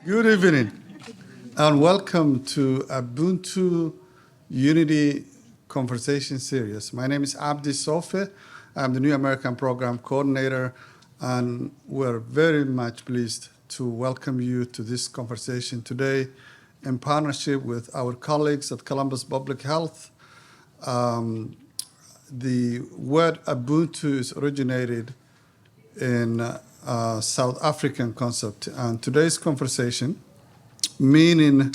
Good evening, and welcome to Ubuntu Unity Conversation Series. My name is Abdi Sofe. I'm the New American Program Coordinator, and we're very much pleased to welcome you to this conversation today in partnership with our colleagues at Columbus Public Health. The word Ubuntu is originated in South African concept, and today's conversation, meaning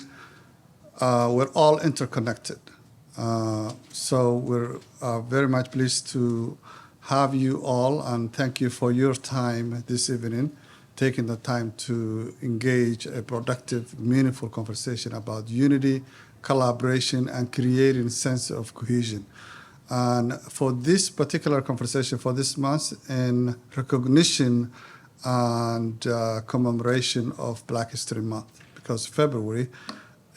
we're all interconnected. So we're very much pleased to have you all, and thank you for your time this evening, taking the time to engage a productive, meaningful conversation about unity, collaboration, and creating a sense of cohesion. And for this particular conversation for this month, in recognition and commemoration of Black History Month, because February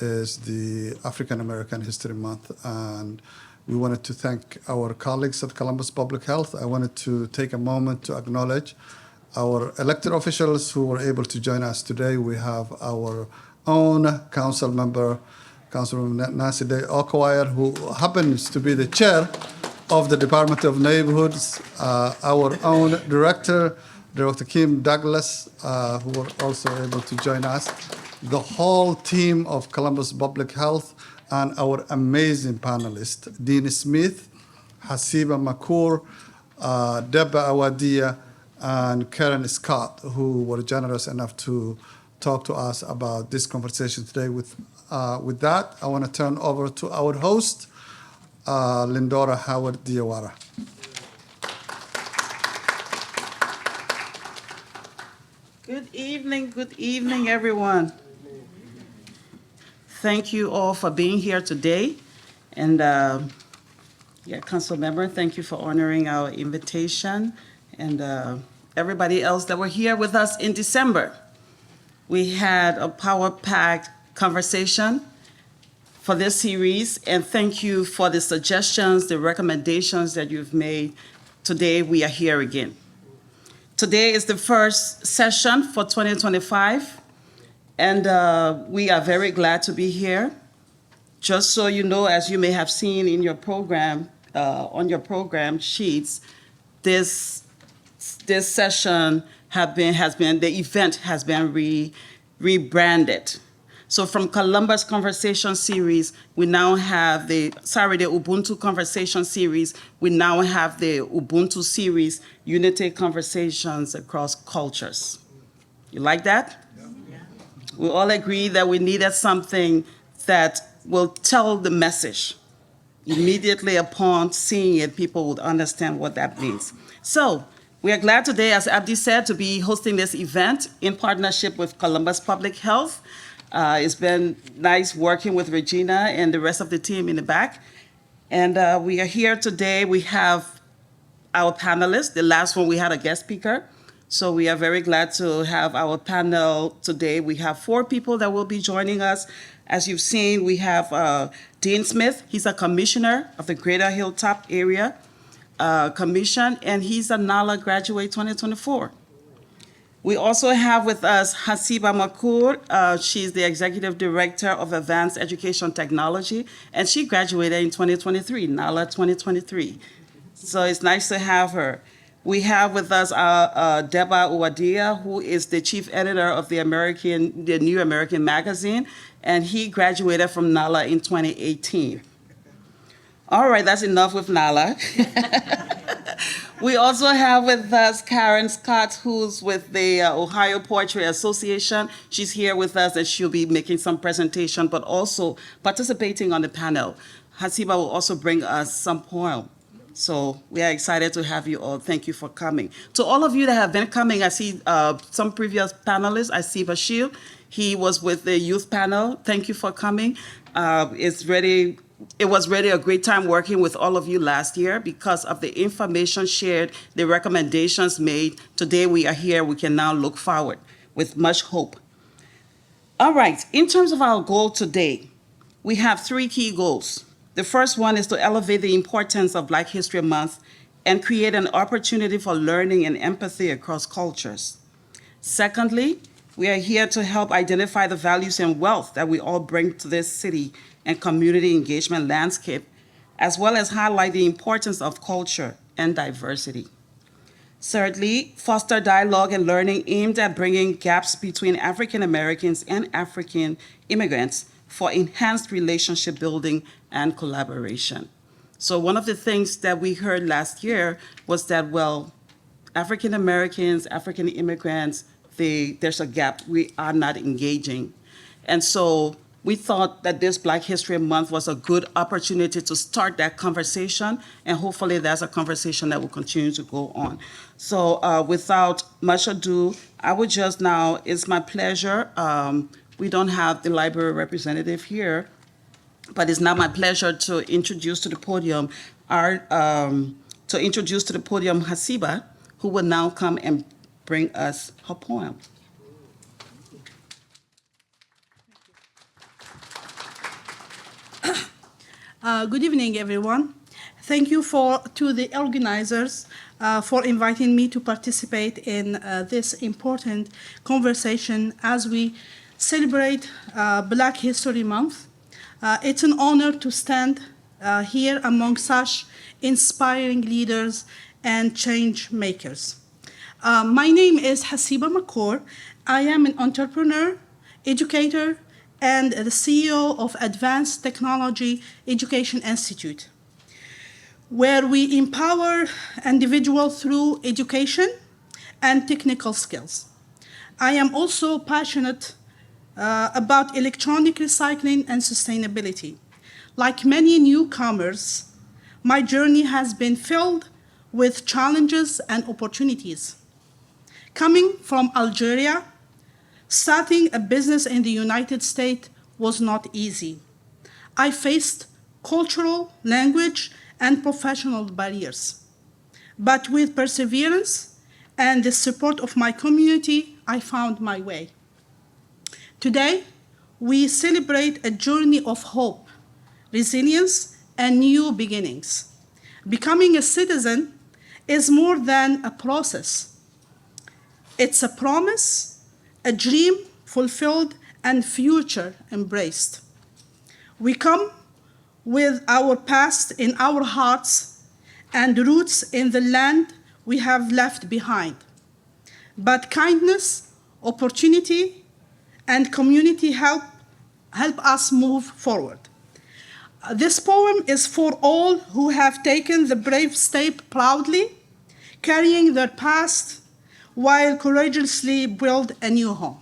is the African American History Month, and we wanted to thank our colleagues at Columbus Public Health. I wanted to take a moment to acknowledge our elected officials who were able to join us today. We have our own council member, Councilwoman Nancy Day Okwire, who happens to be the chair of the Department of Neighborhoods, our own director, Dr. Kim Douglas, who were also able to join us, the whole team of Columbus Public Health, and our amazing panelists, Dean Smith, Hasiba Makur, Deba Awadia, and Karen Scott, who were generous enough to talk to us about this conversation today. With that, I want to turn over to our host, Lindora Howard Diawara. Good evening, everyone. Thank you all for being here today. And Council Member, thank you for honoring our invitation. And everybody else that were here with us in December. We had a power-packed conversation for this series, and thank you for the suggestions, the recommendations that you've made. Today, we are here again. Today is the first session for 2025, and we are very glad to be here. Just so you know, as you may have seen in your program, on your program sheets, this session the event has been rebranded. So from Columbus Conversation Series, we now have the Ubuntu Conversation Series, we now have the Ubuntu Series, Unity Conversations Across Cultures. You like that? Yeah. We all agree that we needed something that will tell the message. Immediately upon seeing it, people would understand what that means. So we are glad today, as Abdi said, to be hosting this event in partnership with Columbus Public Health. It's been nice working with Regina and the rest of the team in the back. And we are here today. We have our panelists. The last one, we had a guest speaker. So we are very glad to have our panel today. We have 4 people that will be joining us. As you've seen, we have Dean Smith. He's a commissioner of the Greater Hilltop Area Commission, and he's a NALA graduate 2024. We also have with us Hasiba Makur. She's the Executive Director of Advanced Education Technology, and she graduated in 2023, NALA 2023. So it's nice to have her. We have with us Deba Awadia, who is the Chief Editor of the New American Magazine, and he graduated from NALA in 2018. All right, that's enough with NALA. We also have with us Karen Scott, who's with the Ohio Poetry Association. She's here with us, and she'll be making some presentation, but also participating on the panel. Hasiba will also bring us some poem. So we are excited to have you all. Thank you for coming. To all of you that have been coming, I see some previous panelists. I see Bashir. He was with the youth panel. Thank you for coming. It was really a great time working with all of you last year because of the information shared, the recommendations made. Today we are here. We can now look forward with much hope. All right, in terms of our goal today, we have 3 key goals. The first one is to elevate the importance of Black History Month and create an opportunity for learning and empathy across cultures. Secondly, We are here to help identify the values and wealth that we all bring to this city and community engagement landscape, as well as highlight the importance of culture and diversity. Thirdly, foster dialogue and learning aimed at bringing gaps between African Americans and African immigrants for enhanced relationship building and collaboration. So one of the things that we heard last year was that, well, African Americans, African immigrants, there's a gap. We are not engaging. And so we thought that this Black History Month was a good opportunity to start that conversation, and hopefully that's a conversation that will continue to go on. So without much ado, I would just now, it's my pleasure, we don't have the library representative here, but it's now my pleasure to introduce to the podium Hasiba, who will now come and bring us her poem. Good evening, everyone. Thank you to the organizers for inviting me to participate in this important conversation as we celebrate Black History Month. It's an honor to stand here among such inspiring leaders and change makers. My name is Hasiba Makour. I am an entrepreneur, educator, and the CEO of Advanced Technology Education Institute, where we empower individuals through education and technical skills. I am also passionate about electronic recycling and sustainability. Like many newcomers, my journey has been filled with challenges and opportunities. Coming from Algeria, starting a business in the United States was not easy. I faced cultural, language, and professional barriers. But with perseverance and the support of my community, I found my way. Today, we celebrate a journey of hope, resilience, and new beginnings. Becoming a citizen is more than a process. It's a promise, a dream fulfilled, and future embraced. We come with our past in our hearts and roots in the land we have left behind. But kindness, opportunity, and community help us move forward. This poem is for all who have taken the brave step proudly, carrying their past while courageously build a new home.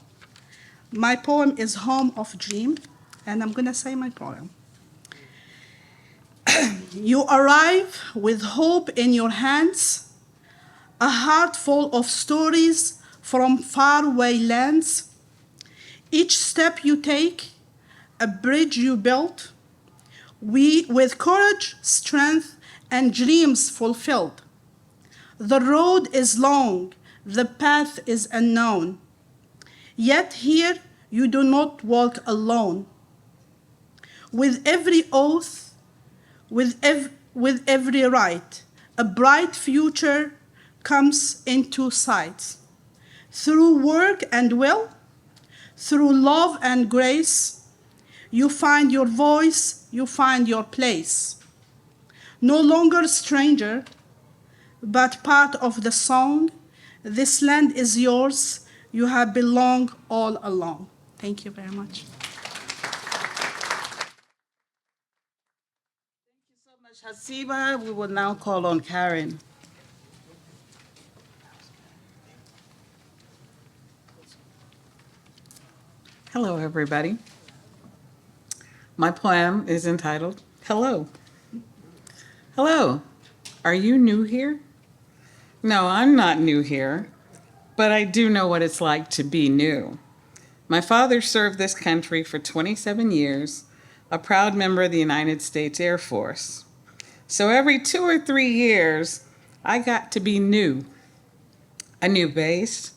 My poem is Home of Dream, and I'm gonna say my poem. You arrive with hope in your hands, a heart full of stories from faraway lands. Each step you take, a bridge you built, we with courage, strength, and dreams fulfilled. The road is long, the path is unknown, yet here you do not walk alone. With every oath, with every right, a bright future comes into sight. Through work and will, through love and grace, you find your voice, you find your place. No longer a stranger, but part of the song. This land is yours, you have belonged all along. Thank you very much. Thank you so much, Hasiba. We will now call on Karen. Hello, everybody. My poem is entitled, Hello. Hello, are you new here? No, I'm not new here, but I do know what it's like to be new. My father served this country for 27 years, a proud member of the United States Air Force. So every 2 or 3 years, I got to be new. A new base,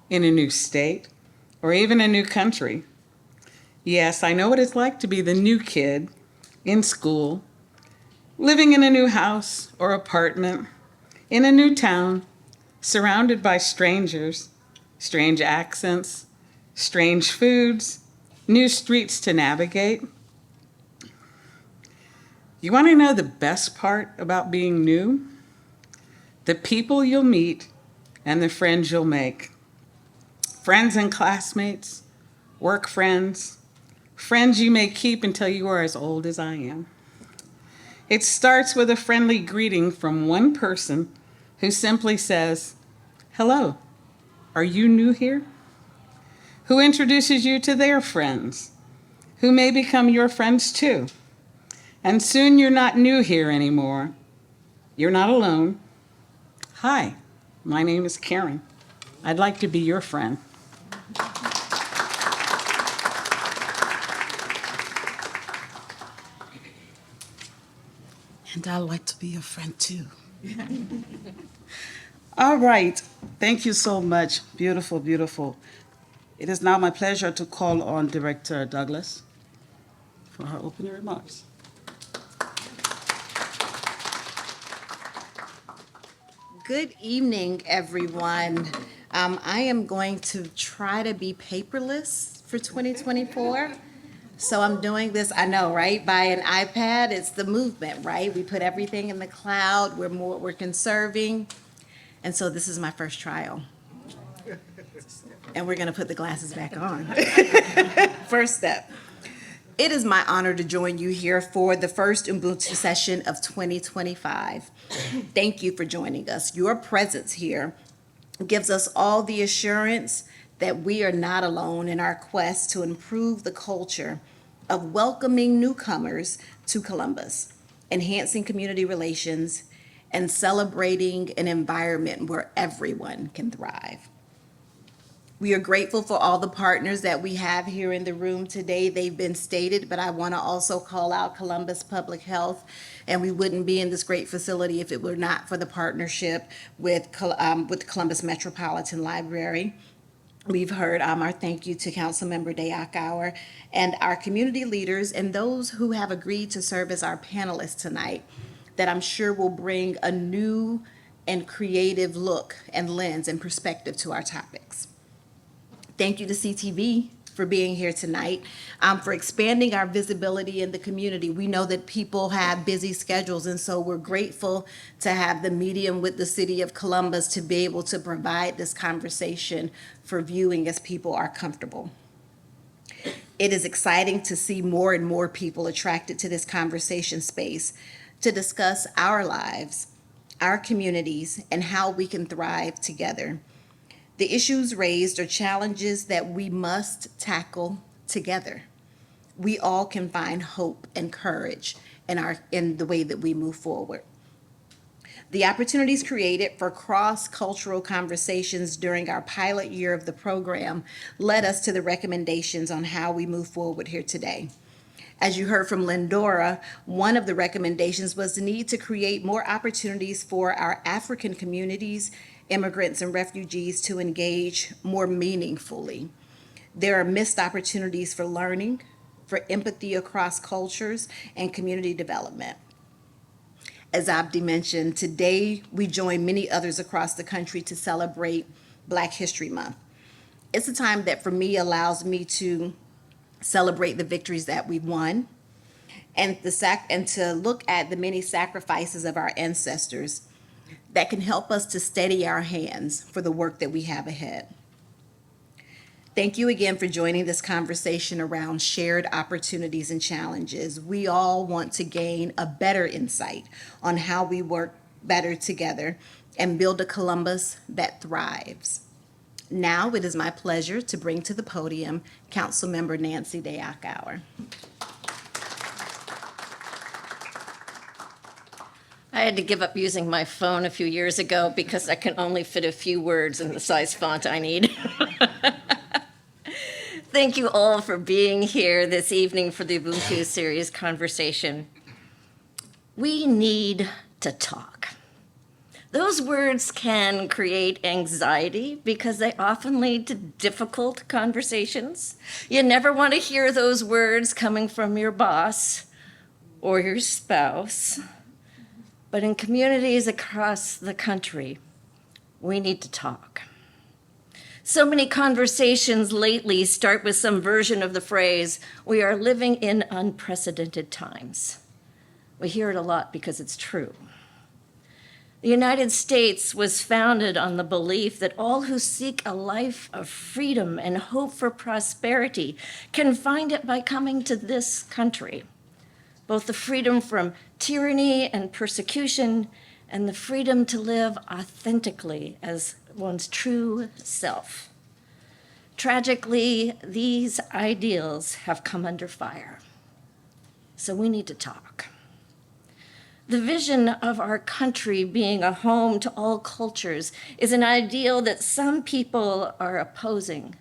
in a new state, or even a new country. Yes, I know what it's like to be the new kid in school, living in a new house or apartment, in a new town, surrounded by strangers, strange accents, strange foods, new streets to navigate. You want to know the best part about being new? The people you'll meet and the friends you'll make. Friends and classmates, work friends, friends you may keep until you are as old as I am. It starts with a friendly greeting from one person who simply says, "Hello, are you new here?" Who introduces you to their friends, who may become your friends too. And soon you're not new here anymore. You're not alone. Hi, my name is Karen. I'd like to be your friend. And I'd like to be your friend too. All right. Thank you so much. Beautiful, beautiful. It is now my pleasure to call on Director Douglas for her opening remarks. Good evening, everyone. I am going to try to be paperless for 2024. So I'm doing this, I know, right? By an iPad, it's the movement, right? We put everything in the cloud, we're conserving. And so this is my first trial. And we're gonna put the glasses back on. First step. It is my honor to join you here for the first UBUNTU session of 2025. Thank you for joining us. Your presence here gives us all the assurance that we are not alone in our quest to improve the culture of welcoming newcomers to Columbus, enhancing community relations, and celebrating an environment where everyone can thrive. We are grateful for all the partners that we have here in the room today. They've been stated, but I want to also call out Columbus Public Health, and we wouldn't be in this great facility if it were not for the partnership with Columbus Metropolitan Library. We've heard our thank you to Councilmember Dayakauer and our community leaders and those who have agreed to serve as our panelists tonight that I'm sure will bring a new and creative look and lens and perspective to our topics. Thank you to CTV for being here tonight, for expanding our visibility in the community. We know that people have busy schedules, and so we're grateful to have the medium with the City of Columbus to be able to provide this conversation for viewing as people are comfortable. It is exciting to see more and more people attracted to this conversation space to discuss our lives, our communities, and how we can thrive together. The issues raised are challenges that we must tackle together. We all can find hope and courage in the way that we move forward. The opportunities created for cross-cultural conversations during our pilot year of the program led us to the recommendations on how we move forward here today. As you heard from Lindora, one of the recommendations was the need to create more opportunities for our African communities, immigrants, and refugees to engage more meaningfully. There are missed opportunities for learning, for empathy across cultures, and community development. As Abdi mentioned, today we join many others across the country to celebrate Black History Month. It's a time that for me allows me to celebrate the victories that we've won and to look at the many sacrifices of our ancestors that can help us to steady our hands for the work that we have ahead. Thank you again for joining this conversation around shared opportunities and challenges. We all want to gain a better insight on how we work better together and build a Columbus that thrives. Now it is my pleasure to bring to the podium Councilmember Nancy Dayakauer. I had to give up using my phone a few years ago because I can only fit a few words in the size font I need. Thank you all for being here this evening for the UBUNTU series conversation. We need to talk. Those words can create anxiety because they often lead to difficult conversations. You never want to hear those words coming from your boss or your spouse. But in communities across the country, we need to talk. So many conversations lately start with some version of the phrase, "We are living in unprecedented times." We hear it a lot because it's true. The United States was founded on the belief that all who seek a life of freedom and hope for prosperity can find it by coming to this country. Both the freedom from tyranny and persecution and the freedom to live authentically as one's true self. Tragically, these ideals have come under fire. So we need to talk. The vision of our country being a home to all cultures is an ideal that some people are opposing.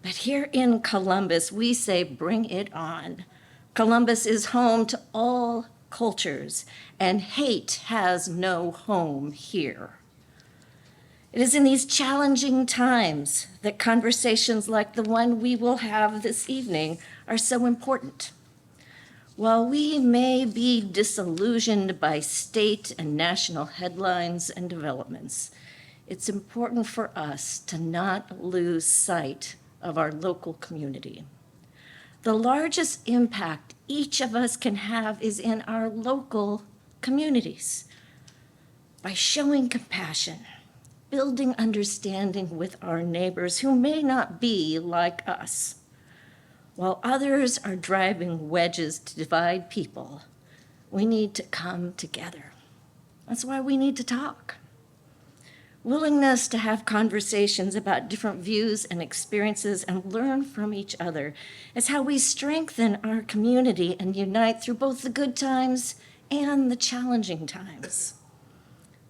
But here in Columbus, we say, bring it on. Columbus is home to all cultures, and hate has no home here. It is in these challenging times that conversations like the one we will have this evening are so important. While we may be disillusioned by state and national headlines and developments, it's important for us to not lose sight of our local community. The largest impact each of us can have is in our local communities. By showing compassion, building understanding with our neighbors who may not be like us. While others are driving wedges to divide people, we need to come together. That's why we need to talk. Willingness to have conversations about different views and experiences and learn from each other is how we strengthen our community and unite through both the good times and the challenging times.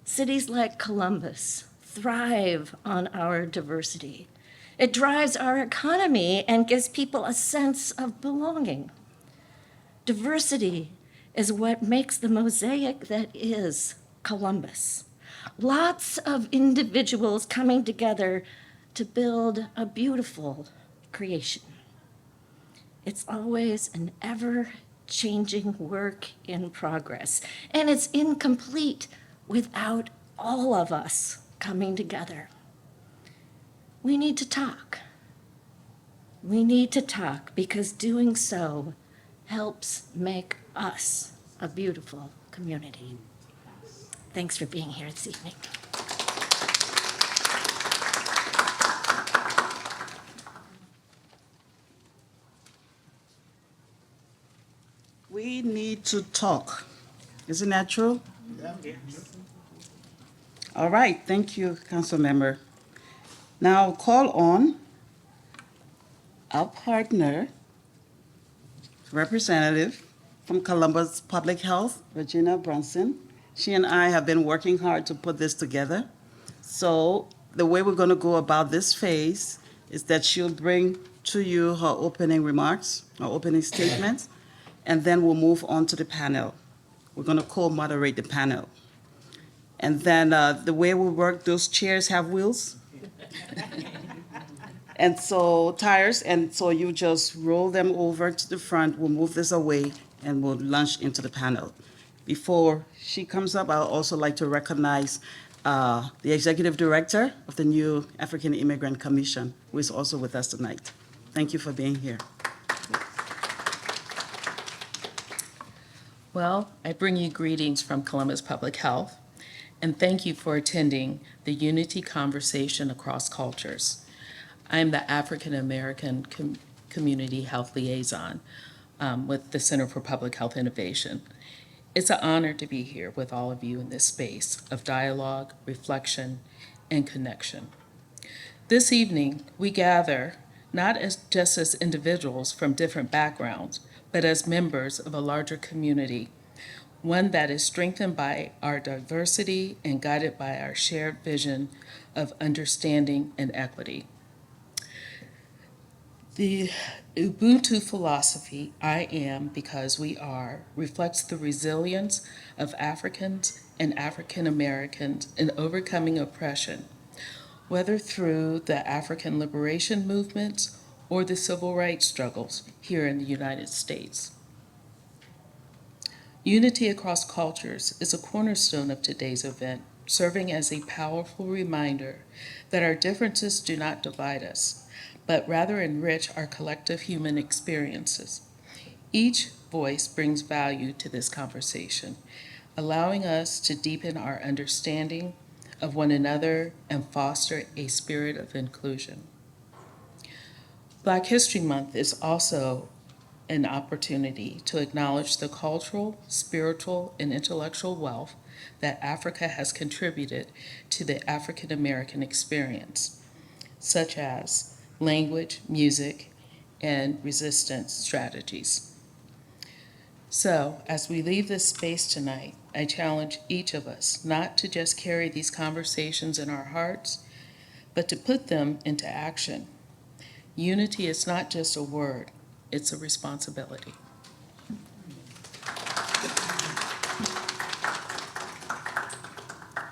Cities like Columbus thrive on our diversity. It drives our economy and gives people a sense of belonging. Diversity is what makes the mosaic that is Columbus. Lots of individuals coming together to build a beautiful creation. It's always an ever-changing work in progress, and it's incomplete without all of us coming together. We need to talk. We need to talk because doing so helps make us a beautiful community. Thanks for being here this evening. We need to talk. Isn't that true? Yeah. All right, thank you, Council Member. Now call on our partner, representative from Columbus Public Health, Regina Brunson. She and I have been working hard to put this together. So the way we're going to go about this phase is that she'll bring to you her opening remarks, her opening statements, and then we'll move on to the panel. We're going to co-moderate the panel. And then the way we work, those chairs have wheels. And so tires, and so you just roll them over to the front. We'll move this away and we'll launch into the panel. Before she comes up, I'd also like to recognize the Executive Director of the new African Immigrant Commission, who is also with us tonight. Thank you for being here. Well, I bring you greetings from Columbus Public Health, and thank you for attending the Unity Conversation Across Cultures. I am the African American Community Health Liaison with the Center for Public Health Innovation. It's an honor to be here with all of you in this space of dialogue, reflection, and connection. This evening, we gather not just as individuals from different backgrounds, but as members of a larger community, one that is strengthened by our diversity and guided by our shared vision of understanding and equity. The UBUNTU philosophy, I am because we are, reflects the resilience of Africans and African Americans in overcoming oppression, whether through the African liberation movements or the civil rights struggles here in the United States. Unity across cultures is a cornerstone of today's event serving as a powerful reminder that our differences do not divide us, but rather enrich our collective human experiences. Each voice brings value to this conversation, allowing us to deepen our understanding of one another and foster a spirit of inclusion. Black History Month is also an opportunity to acknowledge the cultural, spiritual, and intellectual wealth that Africa has contributed to the African American experience, such as language, music, and resistance strategies. So, as we leave this space tonight, I challenge each of us not to just carry these conversations in our hearts, but to put them into action. Unity is not just a word, it's a responsibility.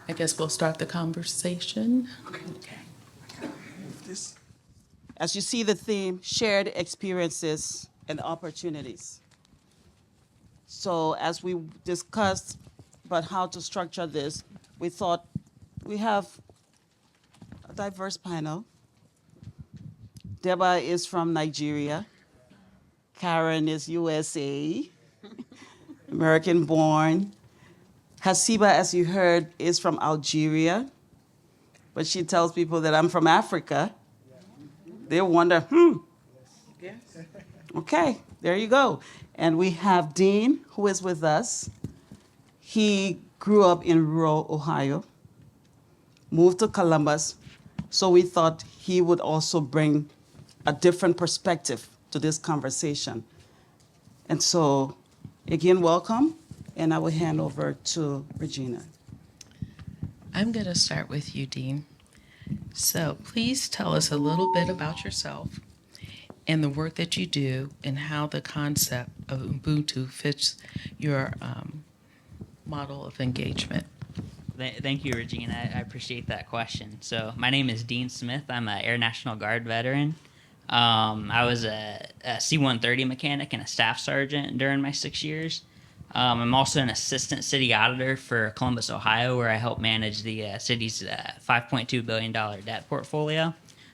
I guess we'll start the conversation. As you see the theme, shared experiences and opportunities. So as we discussed about how to structure this, we thought we have a diverse panel. Deba is from Nigeria. Karen is USA, American born. Hasiba, as you heard, is from Algeria, but she tells people that I'm from Africa. They wonder, okay, there you go. And we have Dean, who is with us. He grew up in rural Ohio, moved to Columbus, so we thought he would also bring a different perspective to this conversation. And so, again, welcome, and I will hand over to Regina. I'm going to start with you, Dean. So please tell us a little bit about yourself and the work that you do and how the concept of Ubuntu fits your model of engagement. Thank you, Regina. I appreciate that question. So my name is Dean Smith. I'm an Air National Guard veteran. I was a C-130 mechanic and a staff sergeant during my 6 years. I'm also an assistant city auditor for Columbus, Ohio, where I help manage the city's $5.2 billion debt portfolio,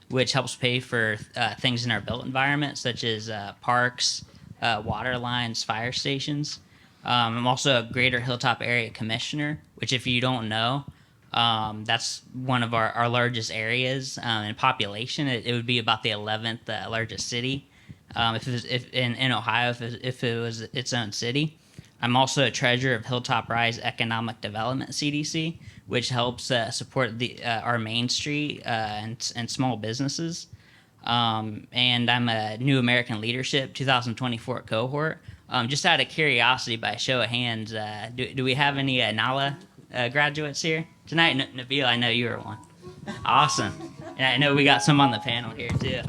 which helps pay for things in our built environment, such as parks, water lines, fire stations. I'm also a Greater Hilltop Area Commissioner, which, if you don't know, that's one of our largest areas in population. It would be about the 11th largest city in Ohio if it was its own city. I'm also a treasurer of Hilltop Rise Economic Development CDC, which helps support our Main Street and small businesses. And I'm a New American Leadership 2024 cohort. Just out of curiosity, by a show of hands, do we have any NALA graduates here tonight? Nabil, I know you were one. Awesome. And I know we got some on the panel here too.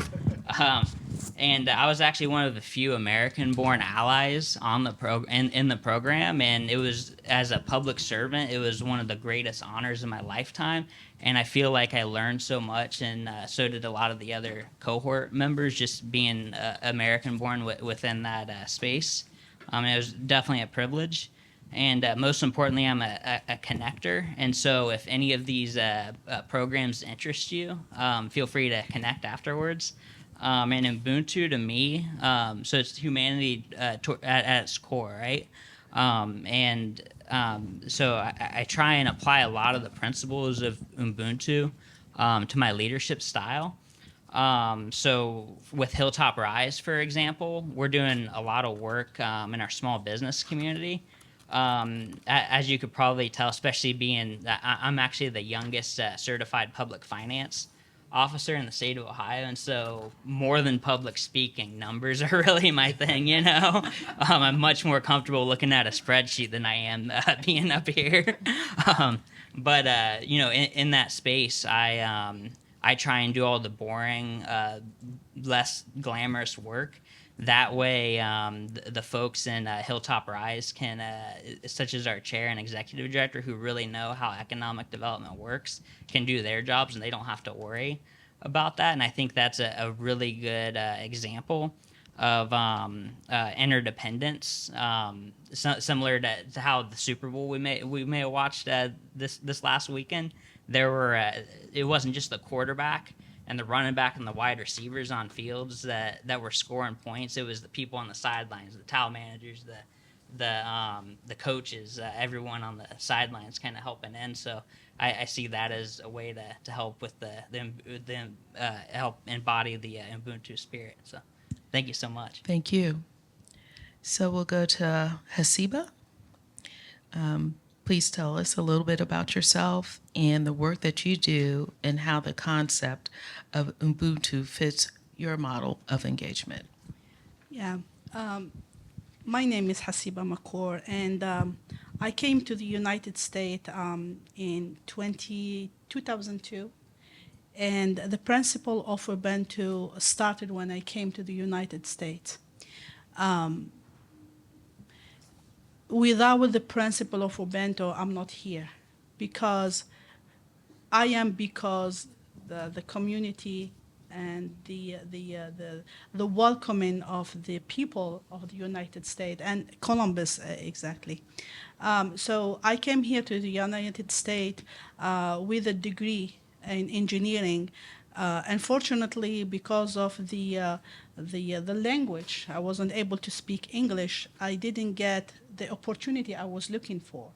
And I was actually one of the few American-born allies on the in the program, and it was, as a public servant, it was one of the greatest honors of my lifetime. And I feel like I learned so much, and so did a lot of the other cohort members, just being American-born within that space. It was definitely a privilege. And most importantly, I'm a connector. And so if any of these programs interest you, feel free to connect afterwards. And Ubuntu, to me, so it's humanity at its core, right? So I try and apply a lot of the principles of Ubuntu to my leadership style. So with Hilltop Rise, for example, we're doing a lot of work in our small business community. As you could probably tell, especially being that I'm actually the youngest certified public finance officer in the state of Ohio, and so more than public speaking, numbers are really my thing, you know. I'm much more comfortable looking at a spreadsheet than I am being up here. But you know, in that space, I try and do all the boring, less glamorous work. That way, the folks in Hilltop Rise can, such as our chair and executive director, who really know how economic development works, can do their jobs, and they don't have to worry about that. And I think that's a really good example of interdependence, similar to how the Super Bowl we may have watched this last weekend. There were it wasn't just the quarterback and the running back and the wide receivers on fields that were scoring points. It was the people on the sidelines, the towel managers, the coaches, everyone on the sidelines kind of helping in. So I see that as a way to help with the help embody the Ubuntu spirit. So thank you so much. Thank you. So we'll go to Hasiba. Please tell us a little bit about yourself and the work that you do and how the concept of Ubuntu fits your model of engagement. Yeah. My name is Hasiba Makour, and I came to the United States in 2002. And the principle of Ubuntu started when I came to the United States. Without the principle of Ubuntu, I'm not here, because the community and the welcoming of the people of the United States and Columbus exactly. So I came here to the United States with a degree in engineering. Unfortunately, because of the language, I wasn't able to speak English. I didn't get the opportunity I was looking for.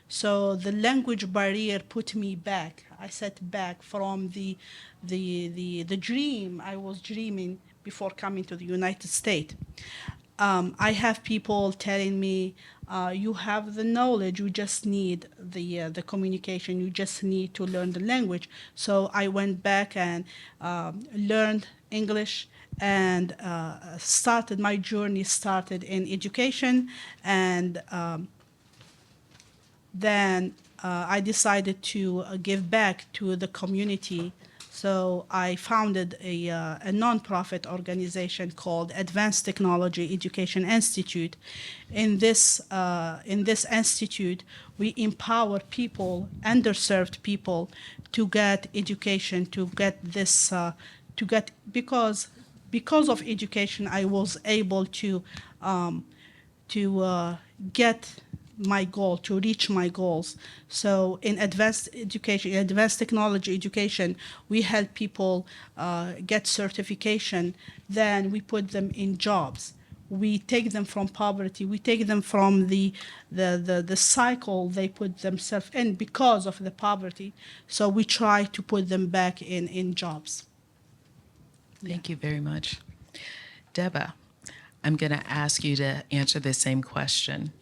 So the language barrier put me back. I set back from the dream I was dreaming before coming to the United States. I have people telling me, you have the knowledge, you just need the communication, you just need to learn the language. So I went back and learned English and started my journey started in education, and then I decided to give back to the community. So I founded a nonprofit organization called Advanced Technology Education Institute. In this institute, we empower people, underserved people, to get education, to get this, because of education, I was able to get my goal, to reach my goals. So in advanced education, advanced technology education, we help people get certification, then we put them in jobs. We take them from poverty, we take them from the cycle they put themselves in because of the poverty. So we try to put them back in jobs. Thank you very much. Deba, I'm going to ask you to answer the same question.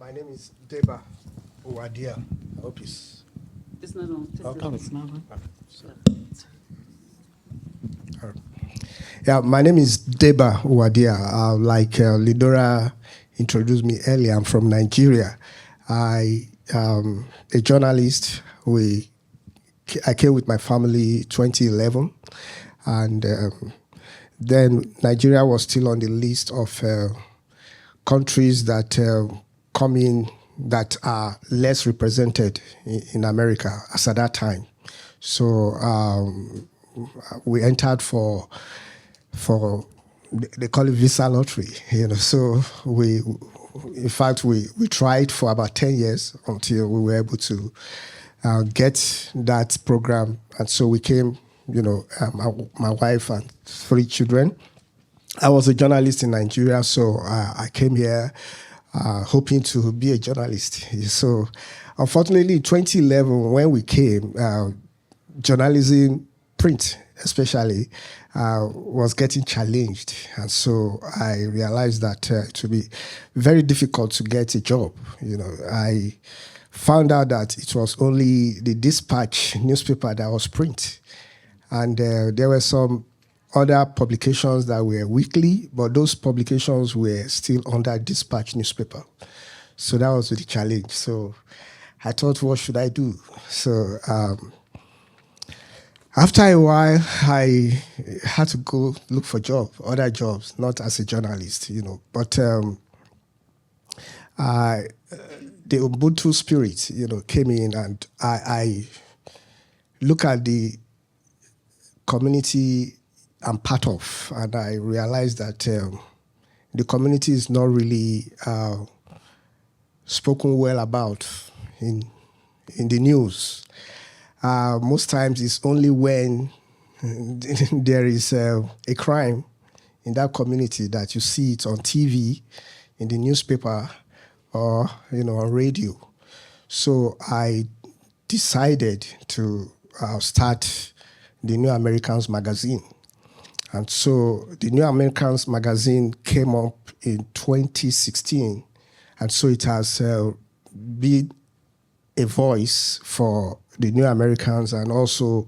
My name is Deba Owadia. I hope it's... It's not on. Okay. It's not on. Yeah, my name is Deba Owadia. Like Lidora introduced me earlier, I'm from Nigeria. I am a journalist. I came with my family 2011, and then Nigeria was still on the list of countries that come in that are less represented in America as at that time. So we entered for they call it visa lottery, So in fact, we tried for about 10 years until we were able to get that program. And so we came, my wife and 3 children. I was a journalist in Nigeria, so I came here hoping to be a journalist. So unfortunately, in 2011, when we came, journalism, print especially, was getting challenged. And so I realized that it would be very difficult to get a job. I found out that it was only the Dispatch newspaper that was print. And there were some other publications that were weekly, but those publications were still under Dispatch newspaper. So that was the challenge. So I thought, what should I do? So after a while, I had to go look for other jobs, not as a journalist, But the Ubuntu spirit, came in, and I look at the community I'm part of, and I realized that the community is not really spoken well about in the news. Most times it's only when there is a crime in that community that you see it on TV, in the newspaper, or on radio. So I decided to start the New Americans magazine. And so the New Americans magazine came up in 2016. And so it has been a voice for the New Americans, and also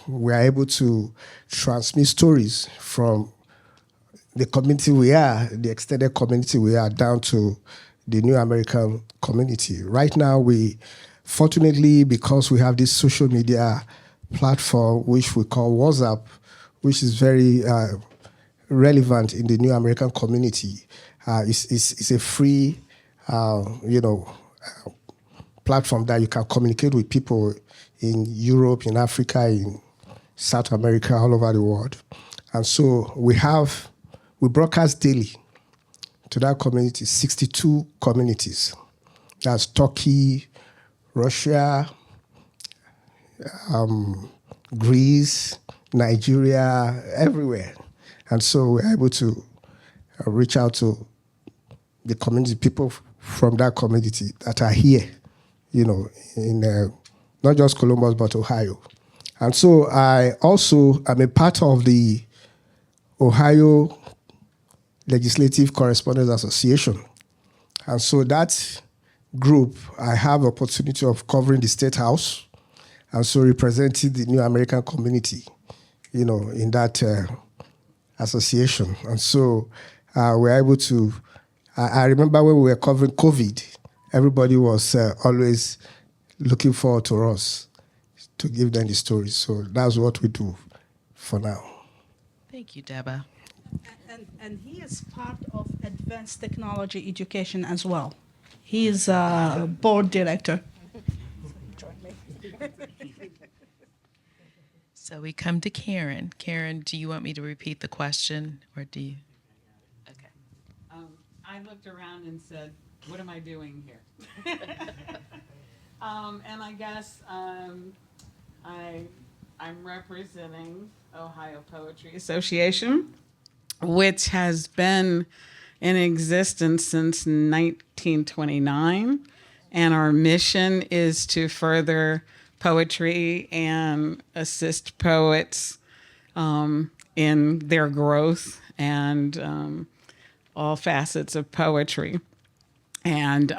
we are able to transmit stories from the community we are, the extended community we are, down to the New American community. Right now, fortunately, because we have this social media platform, which we call WhatsApp, which is very relevant in the New American community. It's a free, platform that you can communicate with people in Europe, in Africa, in South America, all over the world. And so we broadcast daily to that community, 62 communities. That's Turkey, Russia, Greece, Nigeria, everywhere. And so we're able to reach out to the community, people from that community that are here, in not just Columbus, but Ohio. And so I also am a part of the Ohio Legislative Correspondents Association. And so that group, I have opportunity of covering the State House, and so representing the New American community, in that association. And so we're able to, I remember when we were covering COVID, everybody was always looking forward to us to give them the stories. So that's what we do for now. Thank you, Deba. And he is part of advanced technology education as well. He is a board director. So we come to Karen. Karen, do you want me to repeat the question, or do you? Okay. I looked around and said, what am I doing here? And I guess I'm representing Ohio Poetry Association, which has been in existence since 1929. And our mission is to further poetry and assist poets in their growth and all facets of poetry. And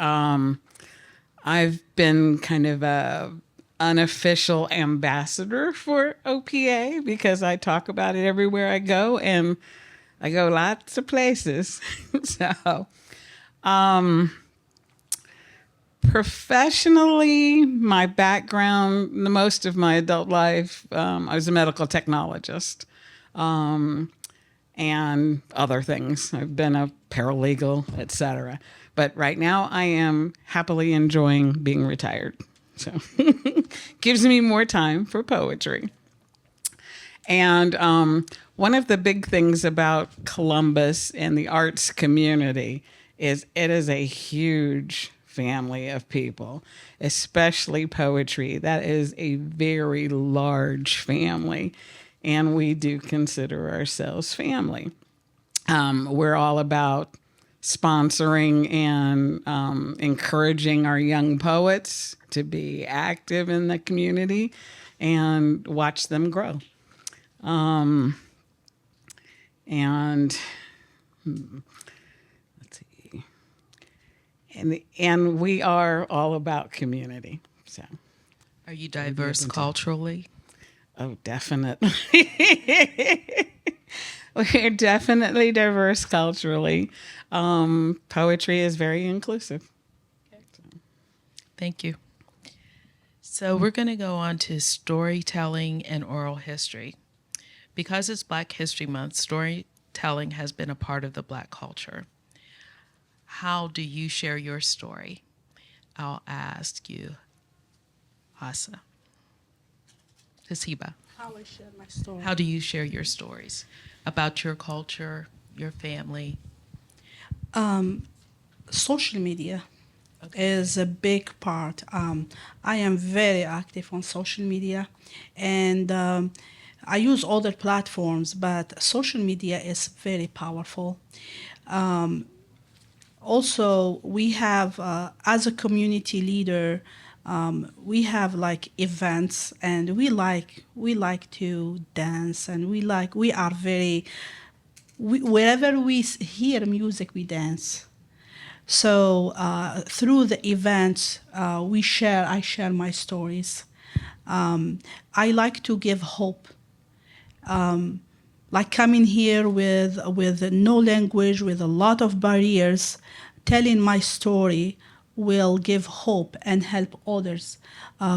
I've been kind of a unofficial ambassador for OPA because I talk about it everywhere I go, and I go lots of places. So, professionally, my background, the most of my adult life, I was a medical technologist and other things. I've been a paralegal, etc. But right now, I am happily enjoying being retired. So gives me more time for poetry. And one of the big things about Columbus and the arts community is it is a huge family of people, especially poetry. That is a very large family, and we do consider ourselves family. We're all about sponsoring and encouraging our young poets to be active in the community and watch them grow. And let's see. And we are all about community. So, Are you diverse culturally? oh, definitely. We're definitely diverse culturally. Poetry is very inclusive. Thank you. So we're going to go on to storytelling and oral history. Because it's Black History Month, storytelling has been a part of the Black culture. how do you share your story? I'll ask you, Hasiba. How I share my story. How do you share your stories about your culture, your family? Social media is a big part. I am very active on social media, and I use other platforms, but social media is very powerful. Also, we have, as a community leader, we have like events, and we like to dance, and we are very, wherever we hear music, we dance. So through the events, I share my stories. I like to give hope. Like coming here with no language, with a lot of barriers, telling my story will give hope and help others,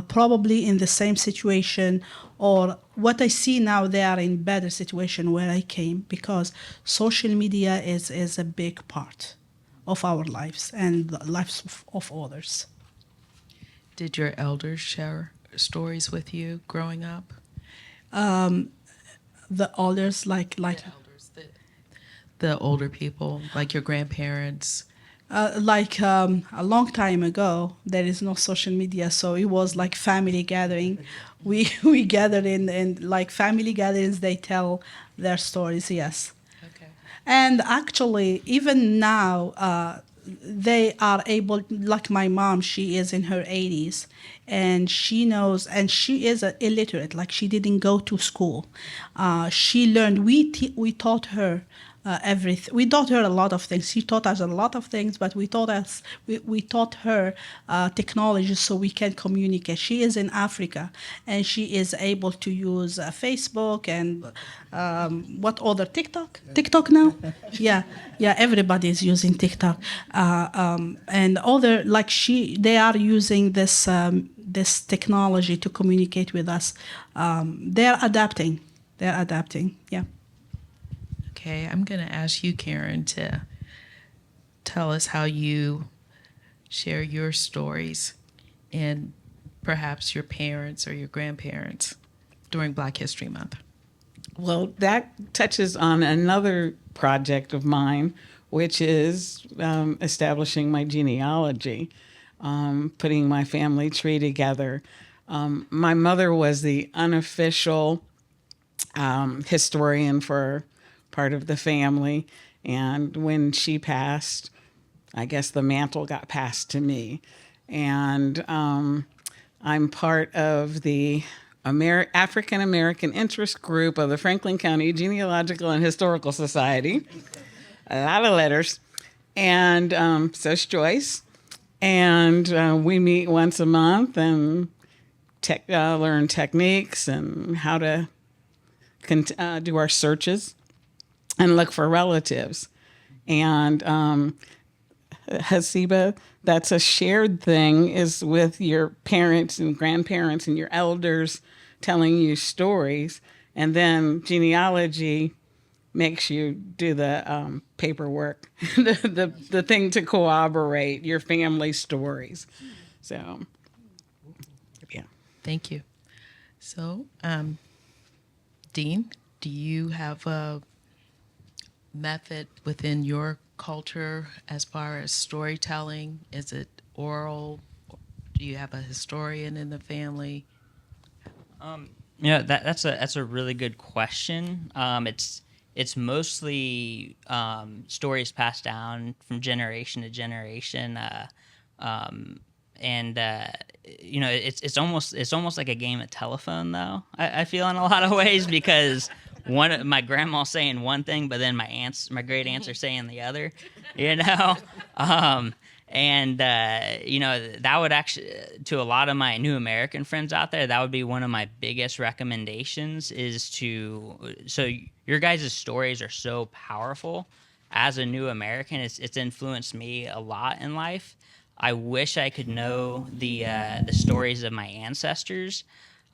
probably in the same situation, or what I see now, they are in better situation where I came, because social media is a big part of our lives and the lives of others. Did your elders share stories with you growing up? The others, like Elders, the older people, like your grandparents. a long time ago, there is no social media, so it was like family gathering. We gathered in like family gatherings. They tell their stories. Yes. Okay. And actually, even now, they are able, like my mom, she is in her 80s, and she knows, and she is illiterate, like she didn't go to school. She learned, we taught her everything. We taught her a lot of things. She taught us a lot of things, but we taught her technology so we can communicate. She is in Africa, and she is able to use Facebook and what other TikTok now? Yeah, everybody is using TikTok, and other, like they are using this technology to communicate with us. They're adapting. Yeah. Okay, I'm going to ask you, Karen, to tell us how you share your stories and perhaps your parents or your grandparents during Black History Month. Well, that touches on another project of mine, which is establishing my genealogy, putting my family tree together. My mother was the unofficial historian for part of the family, and when she passed, I guess the mantle got passed to me. And I'm part of the African American Interest Group of the Franklin County Genealogical and Historical Society. A lot of letters. And so's Joyce. And we meet once a month and learn techniques and how to do our searches and look for relatives. And Hasiba, that's a shared thing, is with your parents and grandparents and your elders telling you stories. And then genealogy makes you do the paperwork, the thing to corroborate your family stories. So, yeah. Thank you. So, Dean, do you have a method within your culture as far as storytelling? Is it oral? Do you have a historian in the family? That's a really good question. It's mostly stories passed down from generation to generation, and it's almost like a game of telephone, though. I feel in a lot of ways, because my grandma saying one thing, but then my great aunts are saying the other, and that would actually, to a lot of my new American friends out there, that would be one of my biggest recommendations, so your guys' stories are so powerful. As a new American, it's influenced me a lot in life. I wish I could know the stories of my ancestors.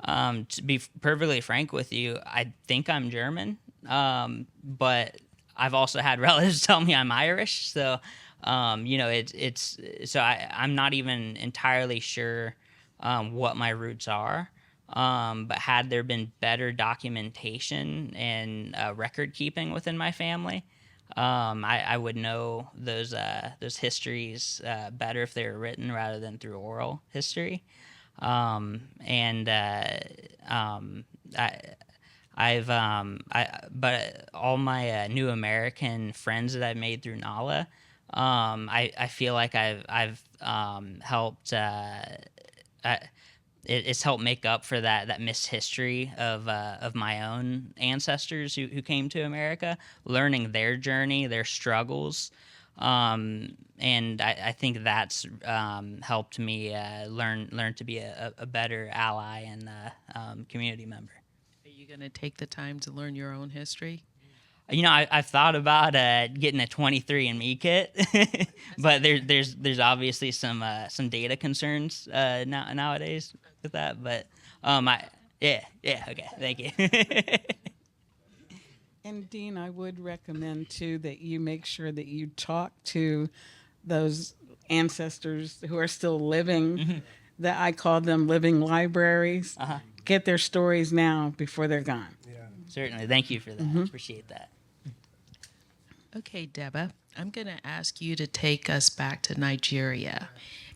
To be perfectly frank with you, I think I'm German, but I've also had relatives tell me I'm Irish. So it's so I'm not even entirely sure what my roots are. But had there been better documentation and record keeping within my family, I would know those histories better if they were written rather than through oral history. And but all my new American friends that I've made through NALA, I feel like I've helped. It's helped make up for that missed history of my own ancestors who came to America, learning their journey, their struggles, and I think that's helped me learn to be a better ally and community member. Are you going to take the time to learn your own history? I've thought about getting a 23andMe kit, but there's obviously some data concerns nowadays with that. But okay, thank you. And Dean, I would recommend too that you make sure that you talk to those ancestors who are still living, that I call them living libraries. Get their stories now before they're gone. Certainly, thank you for that. Appreciate that. Okay, Deba, I'm going to ask you to take us back to Nigeria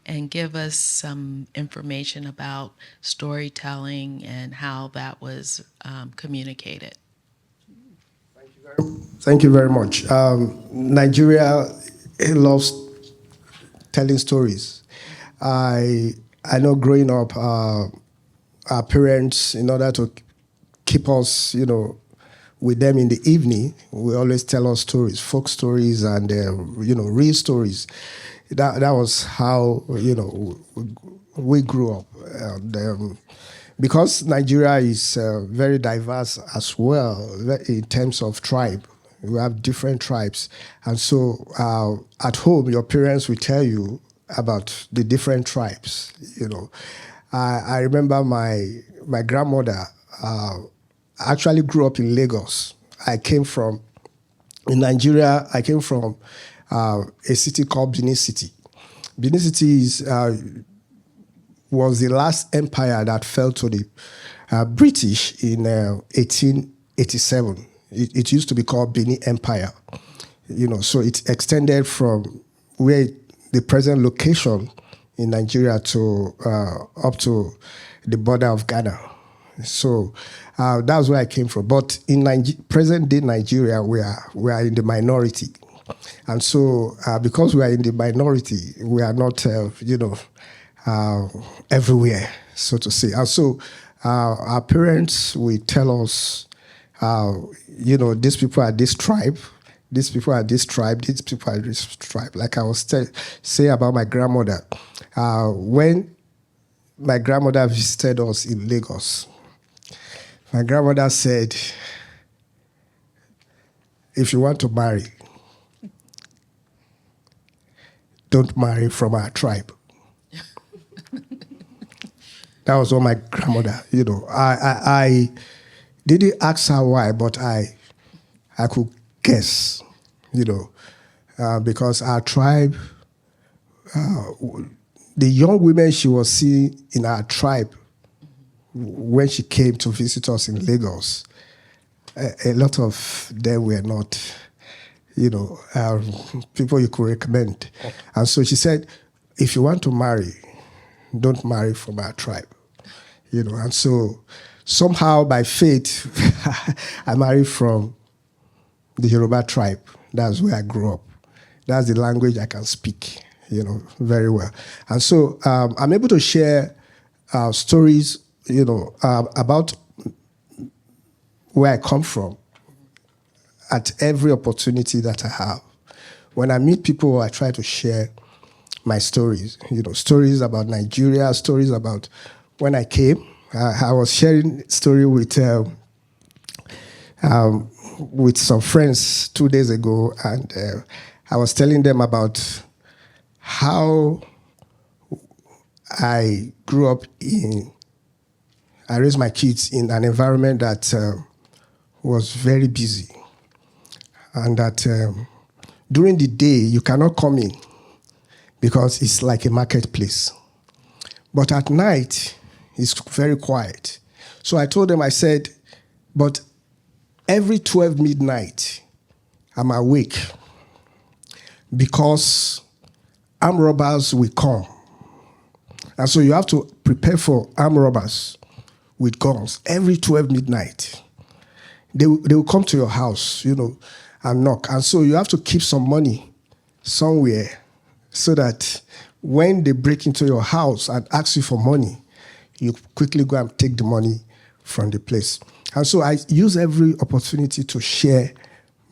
and give us some information about storytelling and how that was communicated. Thank you very much. Nigeria loves telling stories. I know growing up, our parents, in order to keep us, with them in the evening, we always tell us stories, folk stories, and real stories. That was how we grew up. And, because Nigeria is very diverse as well in terms of tribe. We have different tribes, and so at home, your parents will tell you about the different tribes. I remember my grandmother. Actually grew up in Lagos. In Nigeria, I came from a city called Benin City. Benin City was the last empire that fell to the British in 1887. It used to be called Benin Empire. So it extended from where the present location in Nigeria to up to the border of Ghana. So that's where I came from. But in present-day Nigeria, we are in the minority. And so because we are in the minority, we are not, everywhere, so to say. And so our parents will tell us, these people are this tribe, these people are this tribe, these people are this tribe. Like I was saying about my grandmother. When my grandmother visited us in Lagos, my grandmother said, if you want to marry, don't marry from our tribe. That was what my grandmother, I didn't ask her why, but I could guess, because our tribe, the young women she was seeing in our tribe, when she came to visit us in Lagos, a lot of them were not, people you could recommend. And so she said, if you want to marry, don't marry from our tribe. And so somehow by fate, I married from the Yoruba tribe. That's where I grew up. That's the language I can speak, very well. And so I'm able to share stories about where I come from at every opportunity that I have. When I meet people, I try to share my stories, stories about Nigeria, stories about when I came. I was sharing a story with some friends 2 days ago, and I was telling them about how I grew up I raised my kids in an environment that was very busy, and that During the day, you cannot come in because it's like a marketplace. But at night, it's very quiet. So I told them, I said, but every 12 midnight, I'm awake because armed robbers will come. And so you have to prepare for armed robbers with guns every 12 midnight. They will come to your house, and knock. And so you have to keep some money somewhere so that when they break into your house and ask you for money, you quickly go and take the money from the place. And so I use every opportunity to share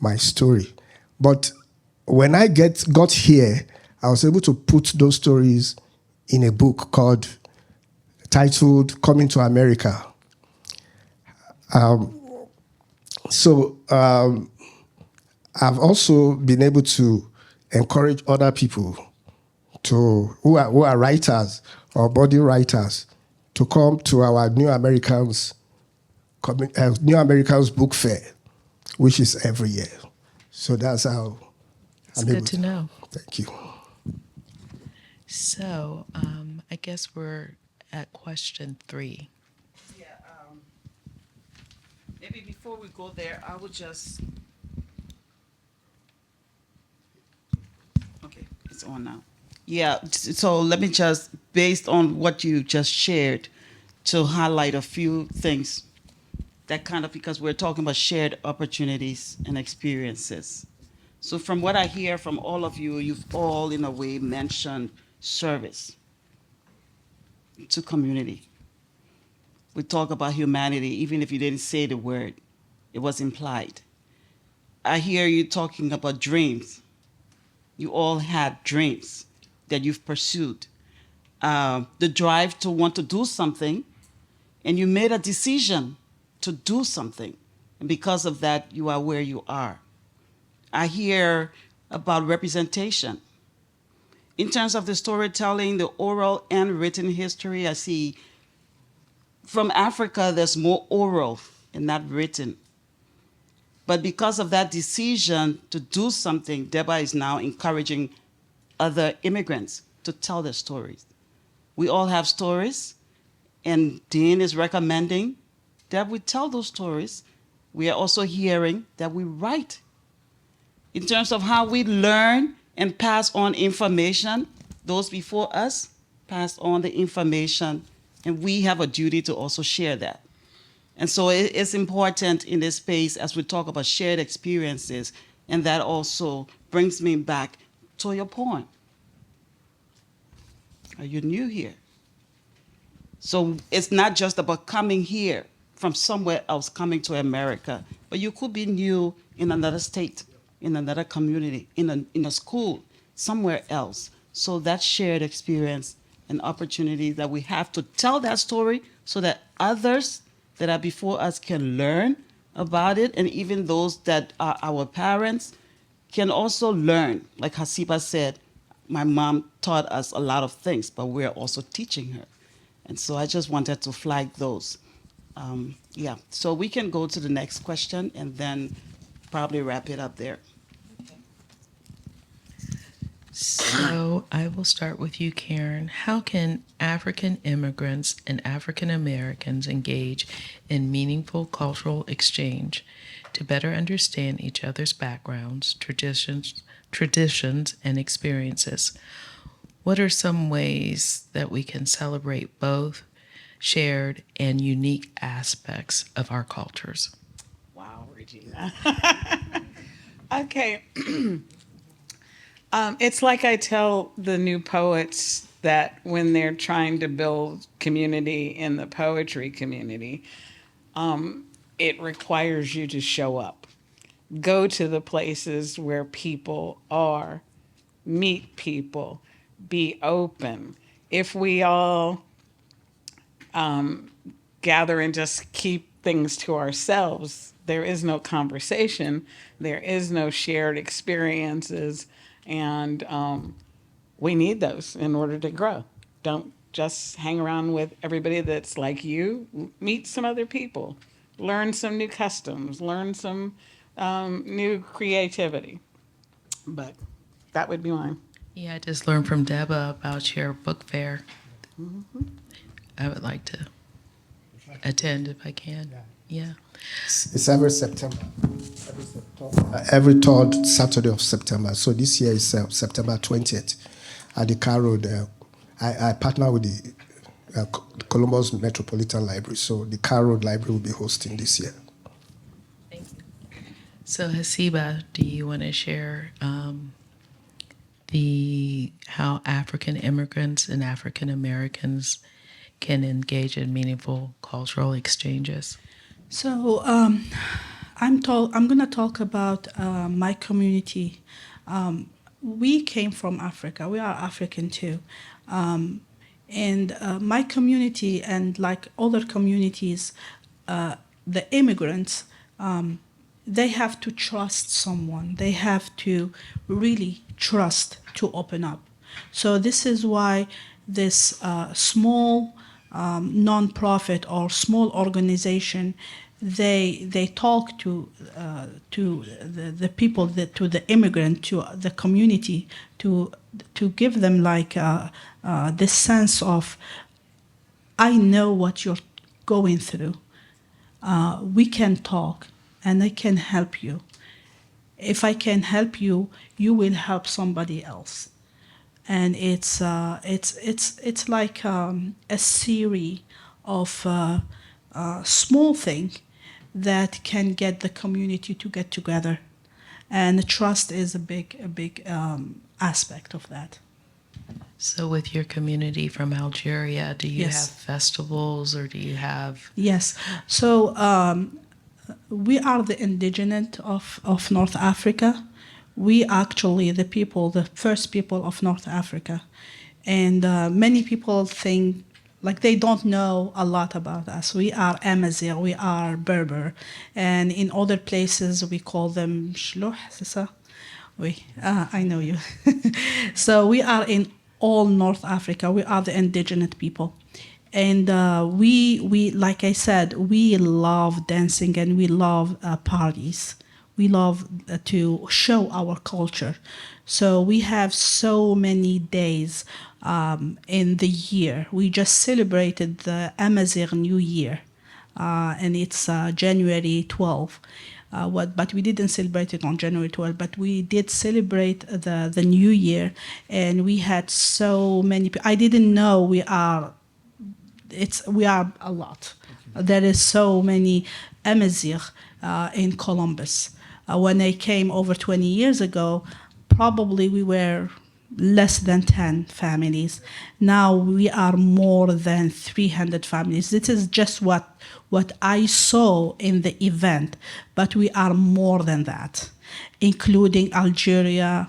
my story. But when I got here, I was able to put those stories in a book titled Coming to America. I've also been able to encourage other people who are writers or budding writers to come to our New Americans Book Fair, which is every year. So that's how It's I'm good able to know. Thank you. So I guess we're at question 3. Yeah, maybe before we go there, I would just. Okay, it's on now. Yeah, so let me just, based on what you just shared, to highlight a few things that kind of, because we're talking about shared opportunities and experiences. So from what I hear from all of you, you've all in a way mentioned service to community. We talk about humanity, even if you didn't say the word, it was implied. I hear you talking about dreams. You all had dreams that you've pursued. The drive to want to do something, and you made a decision to do something. And because of that, you are where you are. I hear about representation. In terms of the storytelling, the oral and written history, I see from Africa, there's more oral and not written. But because of that decision to do something, Deba is now encouraging other immigrants to tell their stories. We all have stories, and Dean is recommending that we tell those stories. We are also hearing that we write. In terms of how we learn and pass on information, those before us passed on the information, and we have a duty to also share that. And so it's important in this space as we talk about shared experiences, and that also brings me back to your point. Are you new here? So it's not just about coming here from somewhere else, coming to America, but you could be new in another state, in another community, in a school, somewhere else. So that shared experience and opportunity that we have to tell that story so that others that are before us can learn about it, and even those that are our parents can also learn. Like Hasiba said, my mom taught us a lot of things, but we're also teaching her. And so I just wanted to flag those. Yeah, so we can go to the next question and then probably wrap it up there. So I will start with you, Karen. How can African immigrants and African Americans engage in meaningful cultural exchange to better understand each other's backgrounds, traditions, and experiences? What are some ways that we can celebrate both shared and unique aspects of our cultures? Wow, Regina. Okay. It's like I tell the new poets that when they're trying to build community in the poetry community, it requires you to show up. Go to the places where people are, meet people, be open. If we all gather and just keep things to ourselves, there is no conversation, there is no shared experiences, and we need those in order to grow. Don't just hang around with everybody that's like you. Meet some other people, learn some new customs, learn some new creativity. but that would be mine. Yeah, I just learned from Deba about your book fair. I would like to attend if I can. Yeah. It's every September. Every third Saturday of September. So this year is September 20th at the Car Road. I partner with the Columbus Metropolitan Library. So the Car Road Library will be hosting this year. Thank you. So Hasiba, do you want to share how African immigrants and African Americans can engage in meaningful cultural exchanges? So I'm going to talk about my community. We came from Africa. We are African too. And my community, and like other communities, the immigrants, they have to trust someone. They have to really trust to open up. So this is why this small nonprofit or small organization, they talk to the people, to the immigrant, to the community, to give them like this sense of, I know what you're going through. We can talk, and I can help you. If I can help you, you will help somebody else. And it's like a series of small things that can get the community to get together, and trust is a big aspect of that. So with your community from Algeria, do you Yes. have festivals or do you have... Yes. So we are the indigenous of North Africa. We actually the first people of North Africa. And many people think, like, they don't know a lot about us. We are Amazigh, we are Berber. And in other places, we call them Shluh, c'est ça? Oui, I know you. So we are in all North Africa. We are the indigenous people. And we like I said, we love dancing and we love parties. We love to show our culture. So we have so many days in the year. We just celebrated the Amazigh New Year, and it's January 12th. But we didn't celebrate it on January 12th, but we did celebrate the New Year, and we had so many people. I didn't know we are a lot. There is so many Amazigh in Columbus. When I came over 20 years ago, probably we were less than 10 families. Now we are more than 300 families. This is just what I saw in the event, but we are more than that, including Algeria,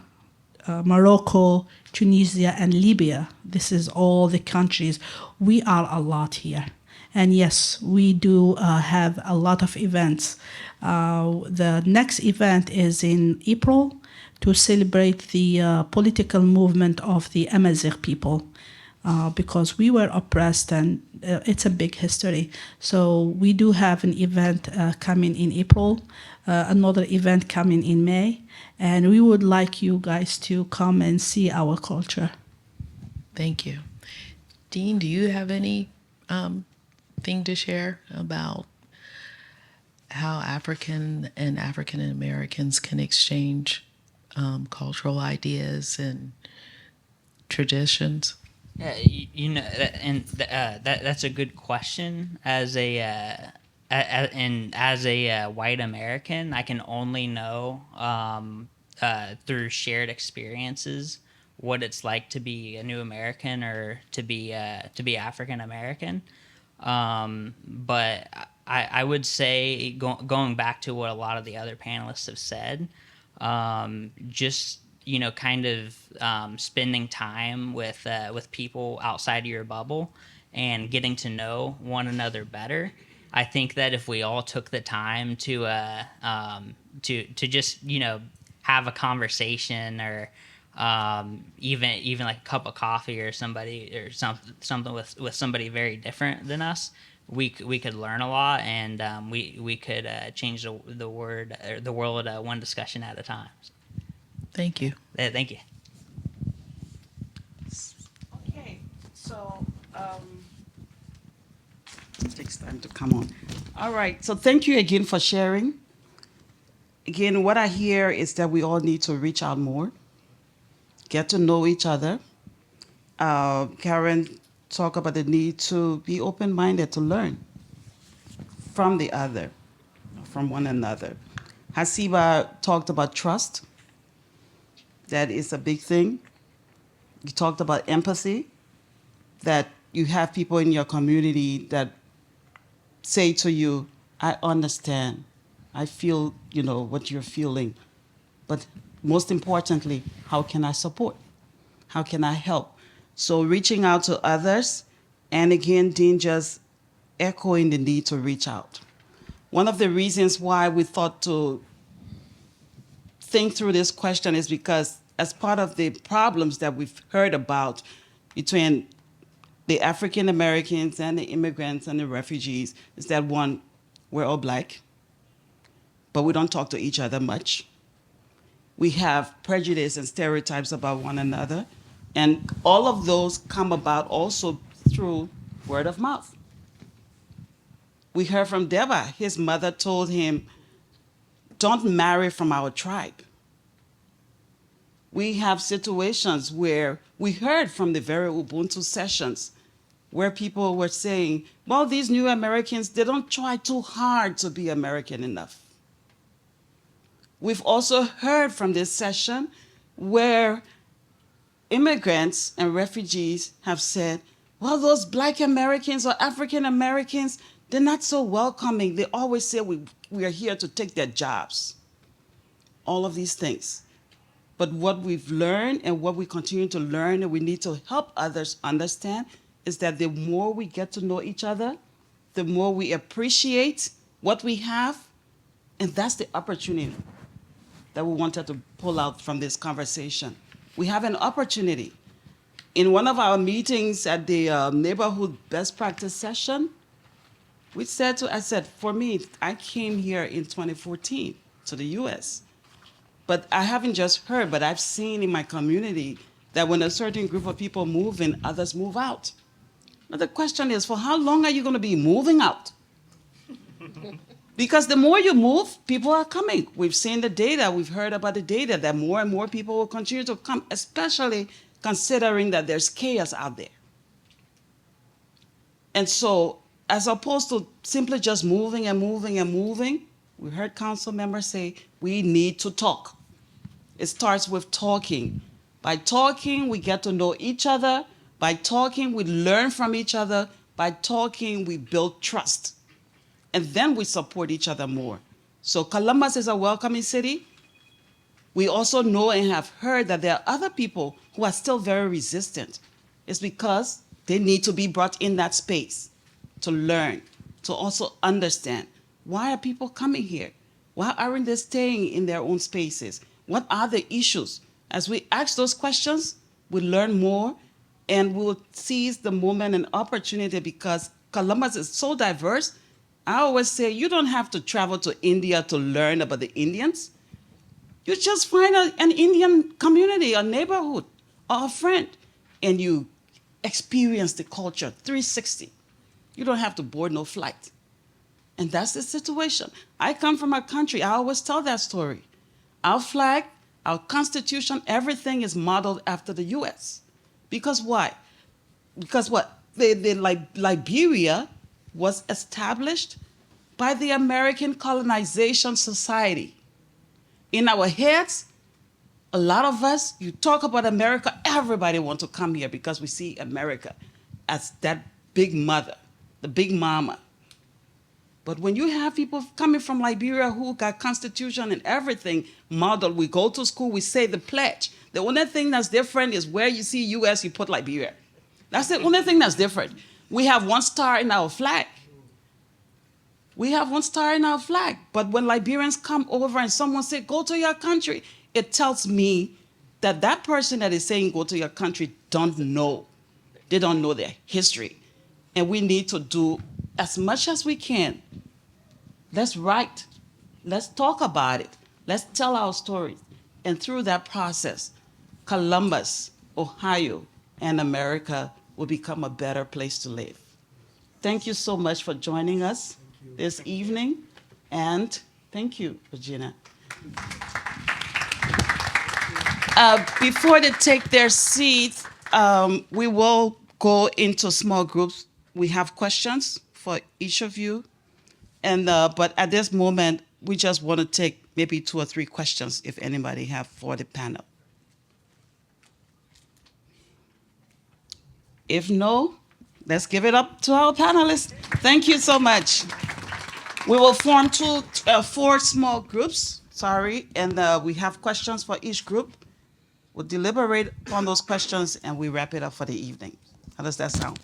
Morocco, Tunisia, and Libya. This is all the countries. We are a lot here. And yes, we do have a lot of events. The next event is in April to celebrate the political movement of the Amazigh people, because we were oppressed, and it's a big history. So we do have an event coming in April, another event coming in May, and we would like you guys to come and see our culture. Thank you. Dean, do you have any thing to share about how African and African Americans can exchange cultural ideas and traditions? You know, that's a good question. As a white American, I can only know through shared experiences what it's like to be a new American or to be African American. But I would say, going back to what a lot of the other panelists have said, just, you know, kind of spending time with people outside of your bubble and getting to know one another better. I think that if we all took the time to just, you know, have a conversation, or even like a cup of coffee or something with somebody very different than us, we could learn a lot, and we could change the world one discussion at a time. Thank you. Thank you. Okay, so, it takes time to come on. All right, so thank you again for sharing. Again, what I hear is that we all need to reach out more, get to know each other. Karen talked about the need to be open-minded, to learn from the other, from one another. Hasiba talked about trust. That is a big thing. You talked about empathy, that you have people in your community that say to you, I understand. I feel, what you're feeling. But most importantly, how can I support? How can I help? So reaching out to others, and again, Dean just echoing the need to reach out. One of the reasons why we thought to think through this question is because as part of the problems that we've heard about between the African Americans and the immigrants and the refugees is that one, we're all black, but we don't talk to each other much. We have prejudice and stereotypes about one another, and all of those come about also through word of mouth. We heard from Deba, his mother told him, don't marry from our tribe. We have situations where we heard from the very Ubuntu sessions where people were saying, well, these new Americans, they don't try too hard to be American enough. We've also heard from this session where immigrants and refugees have said, well, those Black Americans or African Americans, they're not so welcoming. They always say we are here to take their jobs. All of these things. But what we've learned and what we continue to learn and we need to help others understand is that the more we get to know each other, the more we appreciate what we have, and that's the opportunity that we wanted to pull out from this conversation. We have an opportunity. In one of our meetings at the neighborhood best practice session, I said, for me, I came here in 2014 to the US. But I haven't just heard, but I've seen in my community that when a certain group of people move in, others move out. Now the question is, for how long are you going to be moving out? Because the more you move, people are coming. We've seen the data, we've heard about the data that more and more people will continue to come, especially considering that there's chaos out there. And so, as opposed to simply just moving and moving and moving, we heard council members say, we need to talk. It starts with talking. By talking, we get to know each other. By talking, we learn from each other. By talking, we build trust. And then we support each other more. So Columbus is a welcoming city. We also know and have heard that there are other people who are still very resistant. It's because they need to be brought in that space to learn, to also understand. Why are people coming here? Why aren't they staying in their own spaces? What are the issues? As we ask those questions, we learn more and we'll seize the moment and opportunity because Columbus is so diverse. I always say you don't have to travel to India to learn about the Indians. You just find an Indian community, a neighborhood, or a friend, and you experience the culture 360. You don't have to board no flight. And that's the situation. I come from a country, I always tell that story. Our flag, our constitution, everything is modeled after the US. Because why? Because what? Liberia was established by the American Colonization Society. In our heads, a lot of us, you talk about America, everybody wants to come here because we see America as that big mother, the big mama. But when you have people coming from Liberia who got constitution and everything modeled, we go to school, we say the pledge. The only thing that's different is where you see US, you put Liberia. That's the only thing that's different. We have one star in our flag. We have one star in our flag. But when Liberians come over and someone say, go to your country, it tells me that that person that is saying go to your country don't know. They don't know their history. And we need to do as much as we can. Let's write. Let's talk about it. Let's tell our stories. And through that process, Columbus, Ohio, and America will become a better place to live. Thank you so much for joining us this evening, and thank you, Regina. Before they take their seats, we will go into small groups. We have questions for each of you, and but at this moment, we just want to take maybe 2 or 3 questions if anybody have for the panel. If no, let's give it up to our panelists. Thank you so much. We will form 4 small groups, and we have questions for each group. We'll deliberate upon those questions and we wrap it up for the evening. How does that sound?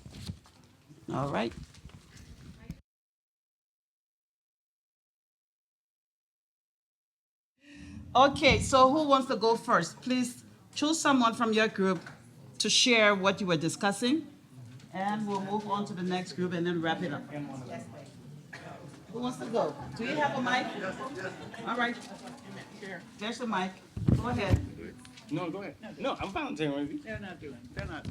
All right. Okay, so who wants to go first? Please choose someone from your group to share what you were discussing, and we'll move on to the next group and then wrap it up. Who wants to go? Do you have a mic? All right. There's a mic. Go ahead. No, go ahead. No, I'm volunteering with you. They're not gonna.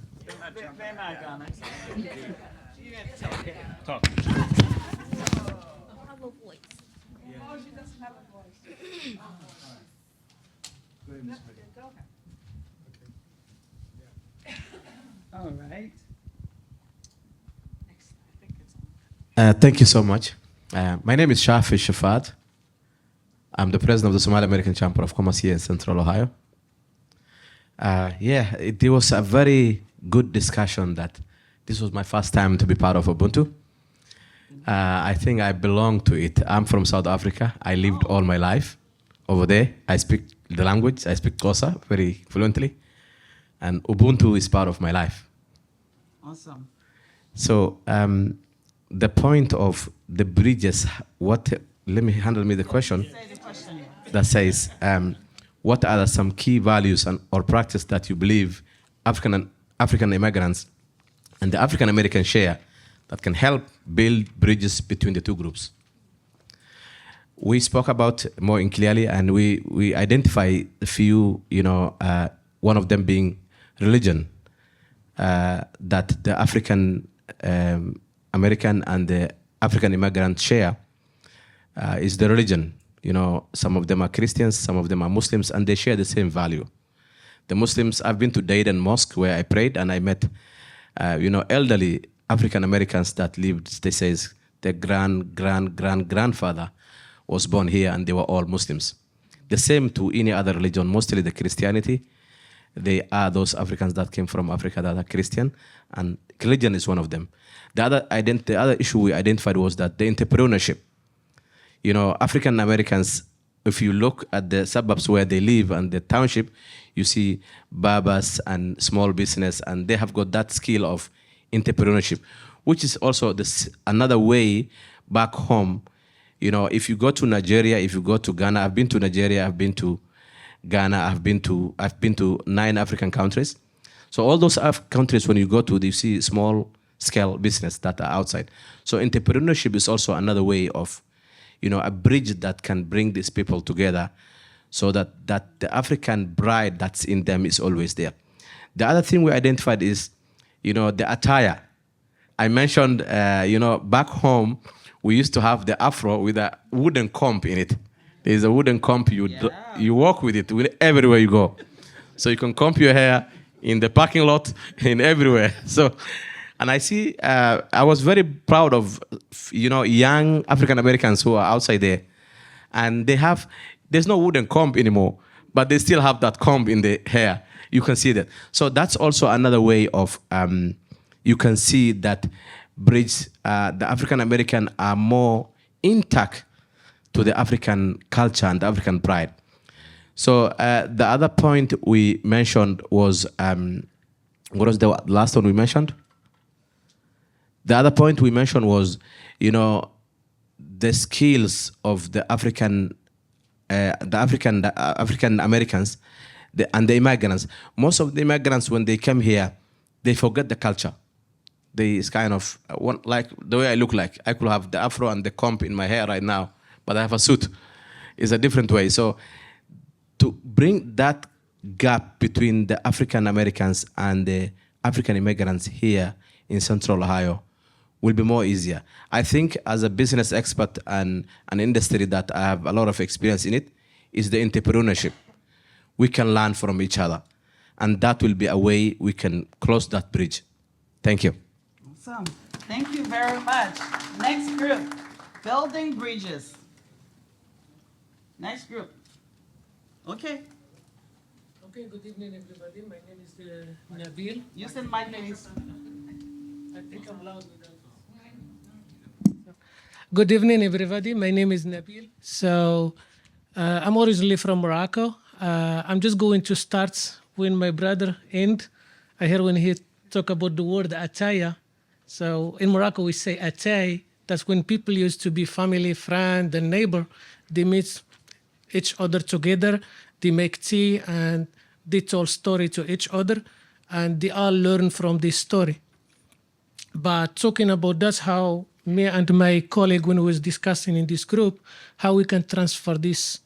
Talk. All right. Thank you so much. My name is Shafi Shafat. I'm the president of the Somali American Chamber of Commerce here in Central Ohio. There was a very good discussion that this was my first time to be part of Ubuntu. I think I belong to it. I'm from South Africa. I lived all my life over there. I speak the language. I speak Xhosa very fluently. And Ubuntu is part of my life. Awesome. So the point of the bridges, let me handle the question that says, what are some key values or practice that you believe African immigrants and the African American share that can help build bridges between the two groups? We spoke about more clearly, and we identify a few, one of them being religion, that the African American and the African immigrant share is the religion. Some of them are Christians, some of them are Muslims, and they share the same value. The Muslims, I've been to Dayton Mosque where I prayed, and I met, elderly African Americans that lived. They say their grandfather was born here, and they were all Muslims. The same to any other religion, mostly the Christianity. They are those Africans that came from Africa that are Christian, and religion is one of them. The other issue we identified was that the entrepreneurship. African Americans, if you look at the suburbs where they live and the township, you see barbers and small business, and they have got that skill of entrepreneurship, which is also another way back home. If you go to Nigeria, if you go to Ghana, I've been to Nigeria, I've been to Ghana, I've been to 9 African countries. So all those countries, when you go to, you see small scale business that are outside. So entrepreneurship is also another way of, a bridge that can bring these people together, so that the African bride that's in them is always there. The other thing we identified is, the attire. I mentioned, back home, we used to have the afro with a wooden comb in it. There's a wooden comb, you walk with it everywhere you go. So you can comb your hair in the parking lot, in everywhere. So, and I see, I was very proud of, young African Americans who are outside there. And there's no wooden comb anymore, but they still have that comb in the hair. You can see that. So that's also another way of, you can see that bridge, the African American are more intact to the African culture and the African pride. So the other point we mentioned was, what was the last one we mentioned? The other point we mentioned was, the skills of the African Americans and the immigrants. Most of the immigrants, when they come here, they forget the culture. It's kind of like the way I look like. I could have the afro and the comb in my hair right now, but I have a suit. It's a different way. So to bring that gap between the African Americans and the African immigrants here in Central Ohio will be more easier. I think as a business expert and an industry that I have a lot of experience in it, is the entrepreneurship. We can learn from each other. And that will be a way we can close that bridge. Thank you. Awesome. Thank you very much. Next group, building bridges. Next group. Okay. Okay, good evening, everybody. My name is Nabil. Use the mic, please. I think I'm loud with that. Good evening, everybody. My name is Nabil. So I'm originally from Morocco. I'm just going to start when my brother end. I heard when he talk about the word ataya. So in Morocco, we say atay. That's when people used to be family, friend, and neighbor. They meet each other together. They make tea and they tell story to each other, and they all learn from this story. But talking about that's how me and my colleague, when we was discussing in this group, how we can transfer this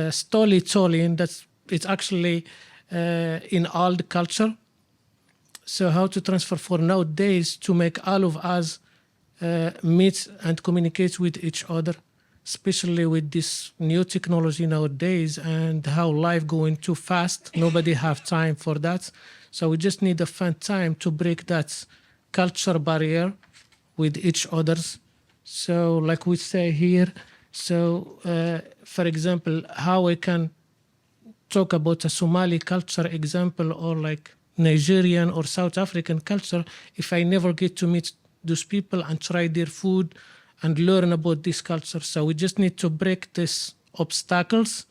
storytelling that's it's actually in all the culture. So how to transfer for nowadays to make all of us meet and communicate with each other, especially with this new technology nowadays and how life going too fast. Nobody have time for that. So we just need a fun time to break that culture barrier with each others. So like we say here, so for example, how we can talk about a Somali culture example or like Nigerian or South African culture if I never get to meet those people and try their food and learn about this culture. So we just need to break these obstacles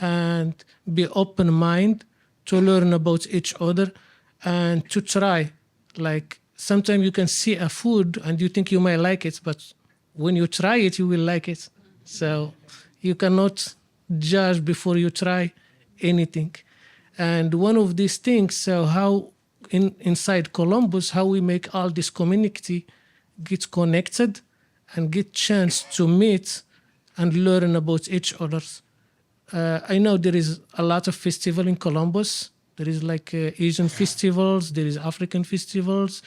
and be open mind to learn about each other and to try. Like sometimes you can see a food and you think you might like it, but when you try it, you will like it. So you cannot judge before you try anything. And one of these things, so how inside Columbus, how we make all this community get connected and get chance to meet and learn about each other. I know there is a lot of festival in Columbus. There is like Asian festivals, there is African festivals,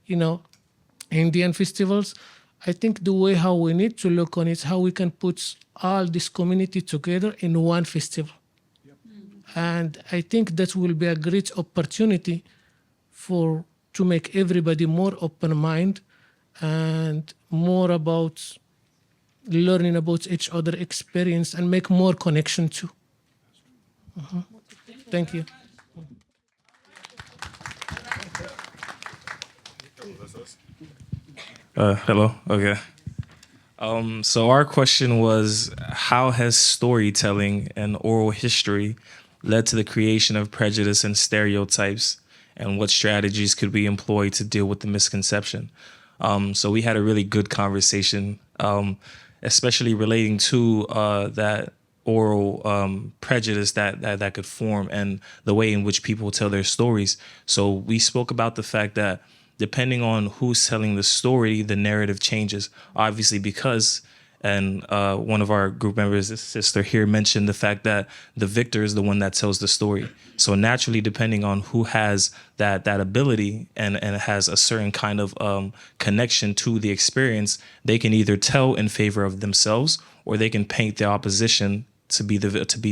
Indian festivals. I think the way how we need to look on it, how we can put all this community together in one festival. And I think that will be a great opportunity to make everybody more open mind and more about learning about each other experience and make more connection too. Thank you. Hello. Okay. So our question was, how has storytelling and oral history led to the creation of prejudice and stereotypes, and what strategies could we employ to deal with the misconception? So we had a really good conversation, especially relating to that oral prejudice that could form and the way in which people tell their stories. So we spoke about the fact that depending on who's telling the story, the narrative changes, obviously, because, and one of our group members, his sister here, mentioned the fact that the victor is the one that tells the story. So naturally, depending on who has that ability and has a certain kind of connection to the experience, they can either tell in favor of themselves or they can paint the opposition to be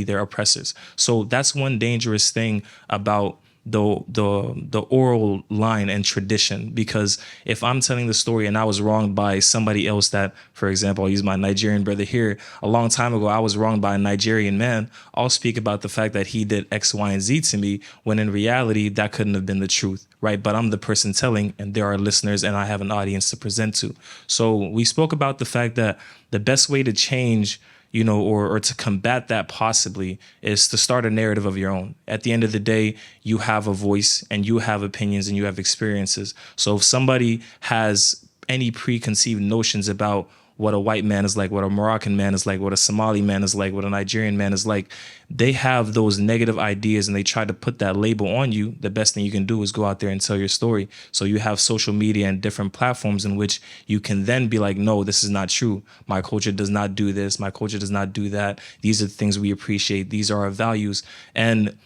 their oppressors. So that's one dangerous thing about the oral line and tradition, because if I'm telling the story and I was wronged by somebody else, that, for example, I'll use my Nigerian brother here, a long time ago I was wronged by a Nigerian man, I'll speak about the fact that he did X, Y, and Z to me, when in reality that couldn't have been the truth, right? But I'm the person telling, and there are listeners, and I have an audience to present to. So we spoke about the fact that the best way to change, or to combat that possibly, is to start a narrative of your own. At the end of the day, you have a voice and you have opinions and you have experiences. So if somebody has any preconceived notions about what a white man is like, what a Moroccan man is like, what a Somali man is like, what a Nigerian man is like. They have those negative ideas and they try to put that label on you. The best thing you can do is go out there and tell your story. So you have social media and different platforms in which you can then be like, no, this is not true. My culture does not do this. My culture does not do that. These are the things we appreciate. These are our values. And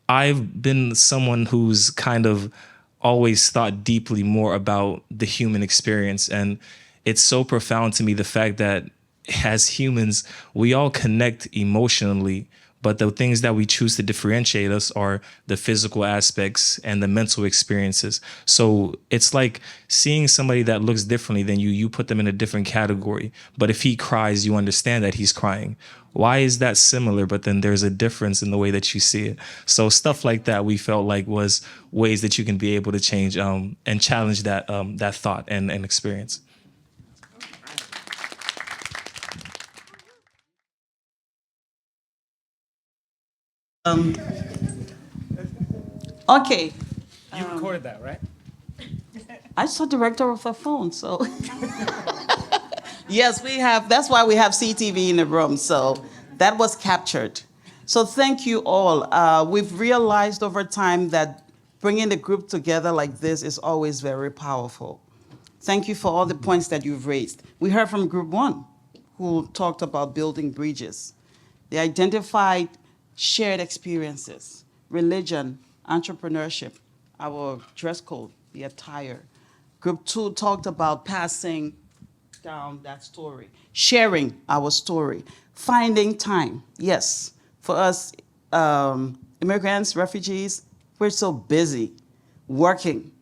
I've been someone who's kind of always thought deeply more about the human experience. And it's so profound to me, the fact that as humans, we all connect emotionally, but the things that we choose to differentiate us are the physical aspects and the mental experiences. So it's like seeing somebody that looks differently than you, you put them in a different category. But if he cries, you understand that he's crying. Why is that similar? But then there's a difference in the way that you see it. So stuff like that we felt like was ways that you can be able to change and challenge that that thought and experience. Okay. You recorded that, right? I saw director of the phone, so. Yes, we have, that's why we have CTV in the room, so that was captured. So thank you all. We've realized over time that bringing the group together like this is always very powerful. Thank you for all the points that you've raised. We heard from Group 1, who talked about building bridges. They identified shared experiences, religion, entrepreneurship, our dress code, the attire. Group 2 talked about passing down that story, sharing our story, finding time. Yes, for us immigrants, refugees, we're so busy working.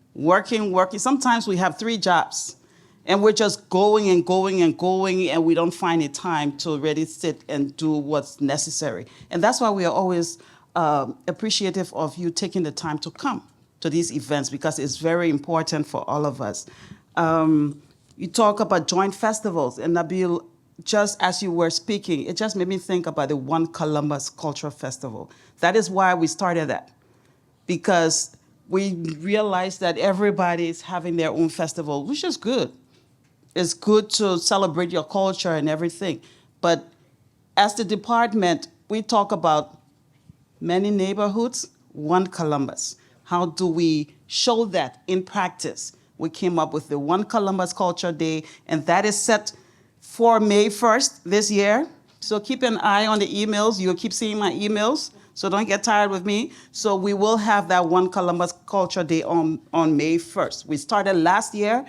Sometimes we have 3 jobs and we're just going and going and going, and we don't find the time to really sit and do what's necessary. And that's why we are always appreciative of you taking the time to come to these events, because it's very important for all of us. You talk about joint festivals, and Nabil, just as you were speaking, it just made me think about the One Columbus Cultural Festival. That is why we started that, because we realized that everybody is having their own festival, which is good. It's good to celebrate your culture and everything. But as the department, we talk about many neighborhoods, One Columbus. How do we show that in practice? We came up with the One Columbus Culture Day, and that is set for May 1st this year. So keep an eye on the emails. You'll keep seeing my emails, so don't get tired with me. So we will have that One Columbus Culture Day on May 1st. We started last year.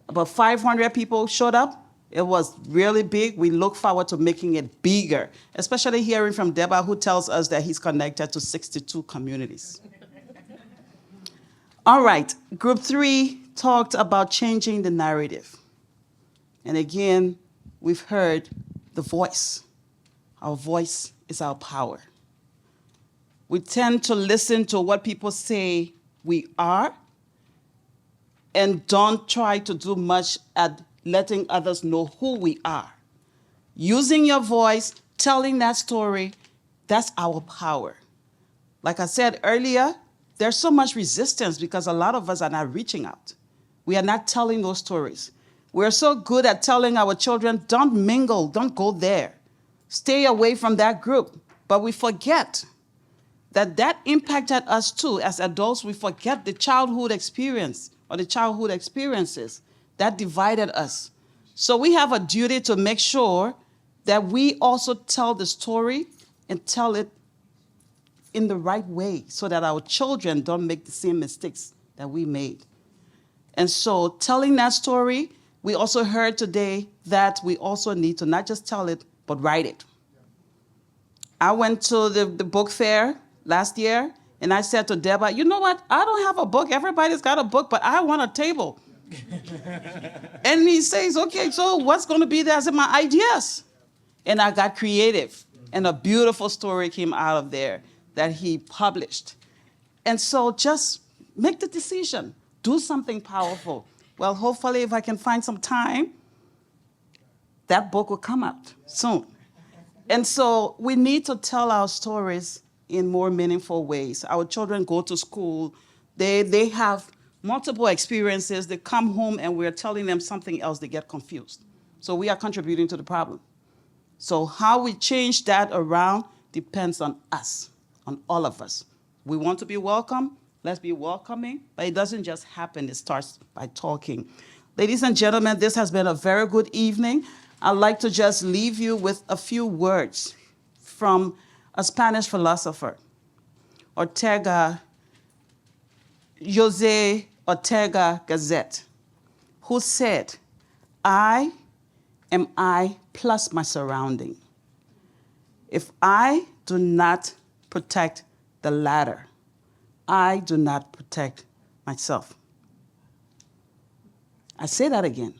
About 500 people showed up. It was really big. We look forward to making it bigger, especially hearing from Deba, who tells us that he's connected to 62 communities. All right, Group 3 talked about changing the narrative. And again, we've heard the voice. Our voice is our power. We tend to listen to what people say we are and don't try to do much at letting others know who we are. Using your voice, telling that story, that's our power. Like I said earlier, there's so much resistance because a lot of us are not reaching out. We are not telling those stories. We're so good at telling our children, don't mingle, don't go there. Stay away from that group. But we forget that impacted us too. As adults, we forget the childhood experience or the childhood experiences that divided us. So we have a duty to make sure that we also tell the story and tell it in the right way so that our children don't make the same mistakes that we made. And so telling that story, we also heard today that we also need to not just tell it, but write it. I went to the book fair last year, and I said to Deba, you know what? I don't have a book. Everybody's got a book, but I want a table. And he says, okay, so what's going to be there? I said, my ideas. And I got creative, and a beautiful story came out of there that he published. And so just make the decision. Do something powerful. Well, hopefully, if I can find some time, that book will come out soon. And so we need to tell our stories in more meaningful ways. Our children go to school. They have multiple experiences. They come home, and we're telling them something else. They get confused. So we are contributing to the problem. So how we change that around depends on us, on all of us. We want to be welcome, let's be welcoming, but it doesn't just happen, it starts by talking. Ladies and gentlemen, this has been a very good evening. I'd like to just leave you with a few words from a Spanish philosopher, Jose Ortega Gasset, who said, I am I plus my surrounding. If I do not protect the latter, I do not protect myself. I say that again.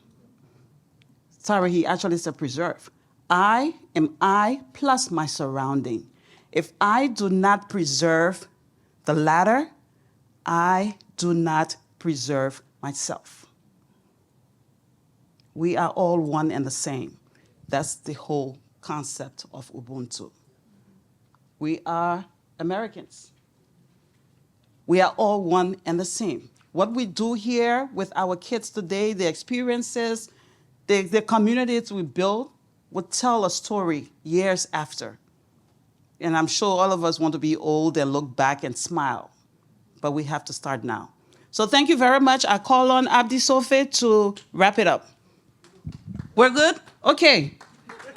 Sorry, he actually said preserve. I am I plus my surrounding. If I do not preserve the latter, I do not preserve myself. We are all one and the same. That's the whole concept of Ubuntu. We are Americans. We are all one and the same. What we do here with our kids today, the experiences, the communities we build, will tell a story years after. And I'm sure all of us want to be old and look back and smile, but we have to start now. So thank you very much. I call on Abdi Sofe to wrap it up. We're good? Okay.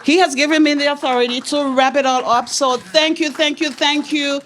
He has given me the authority to wrap it all up. So thank you, thank you, thank you.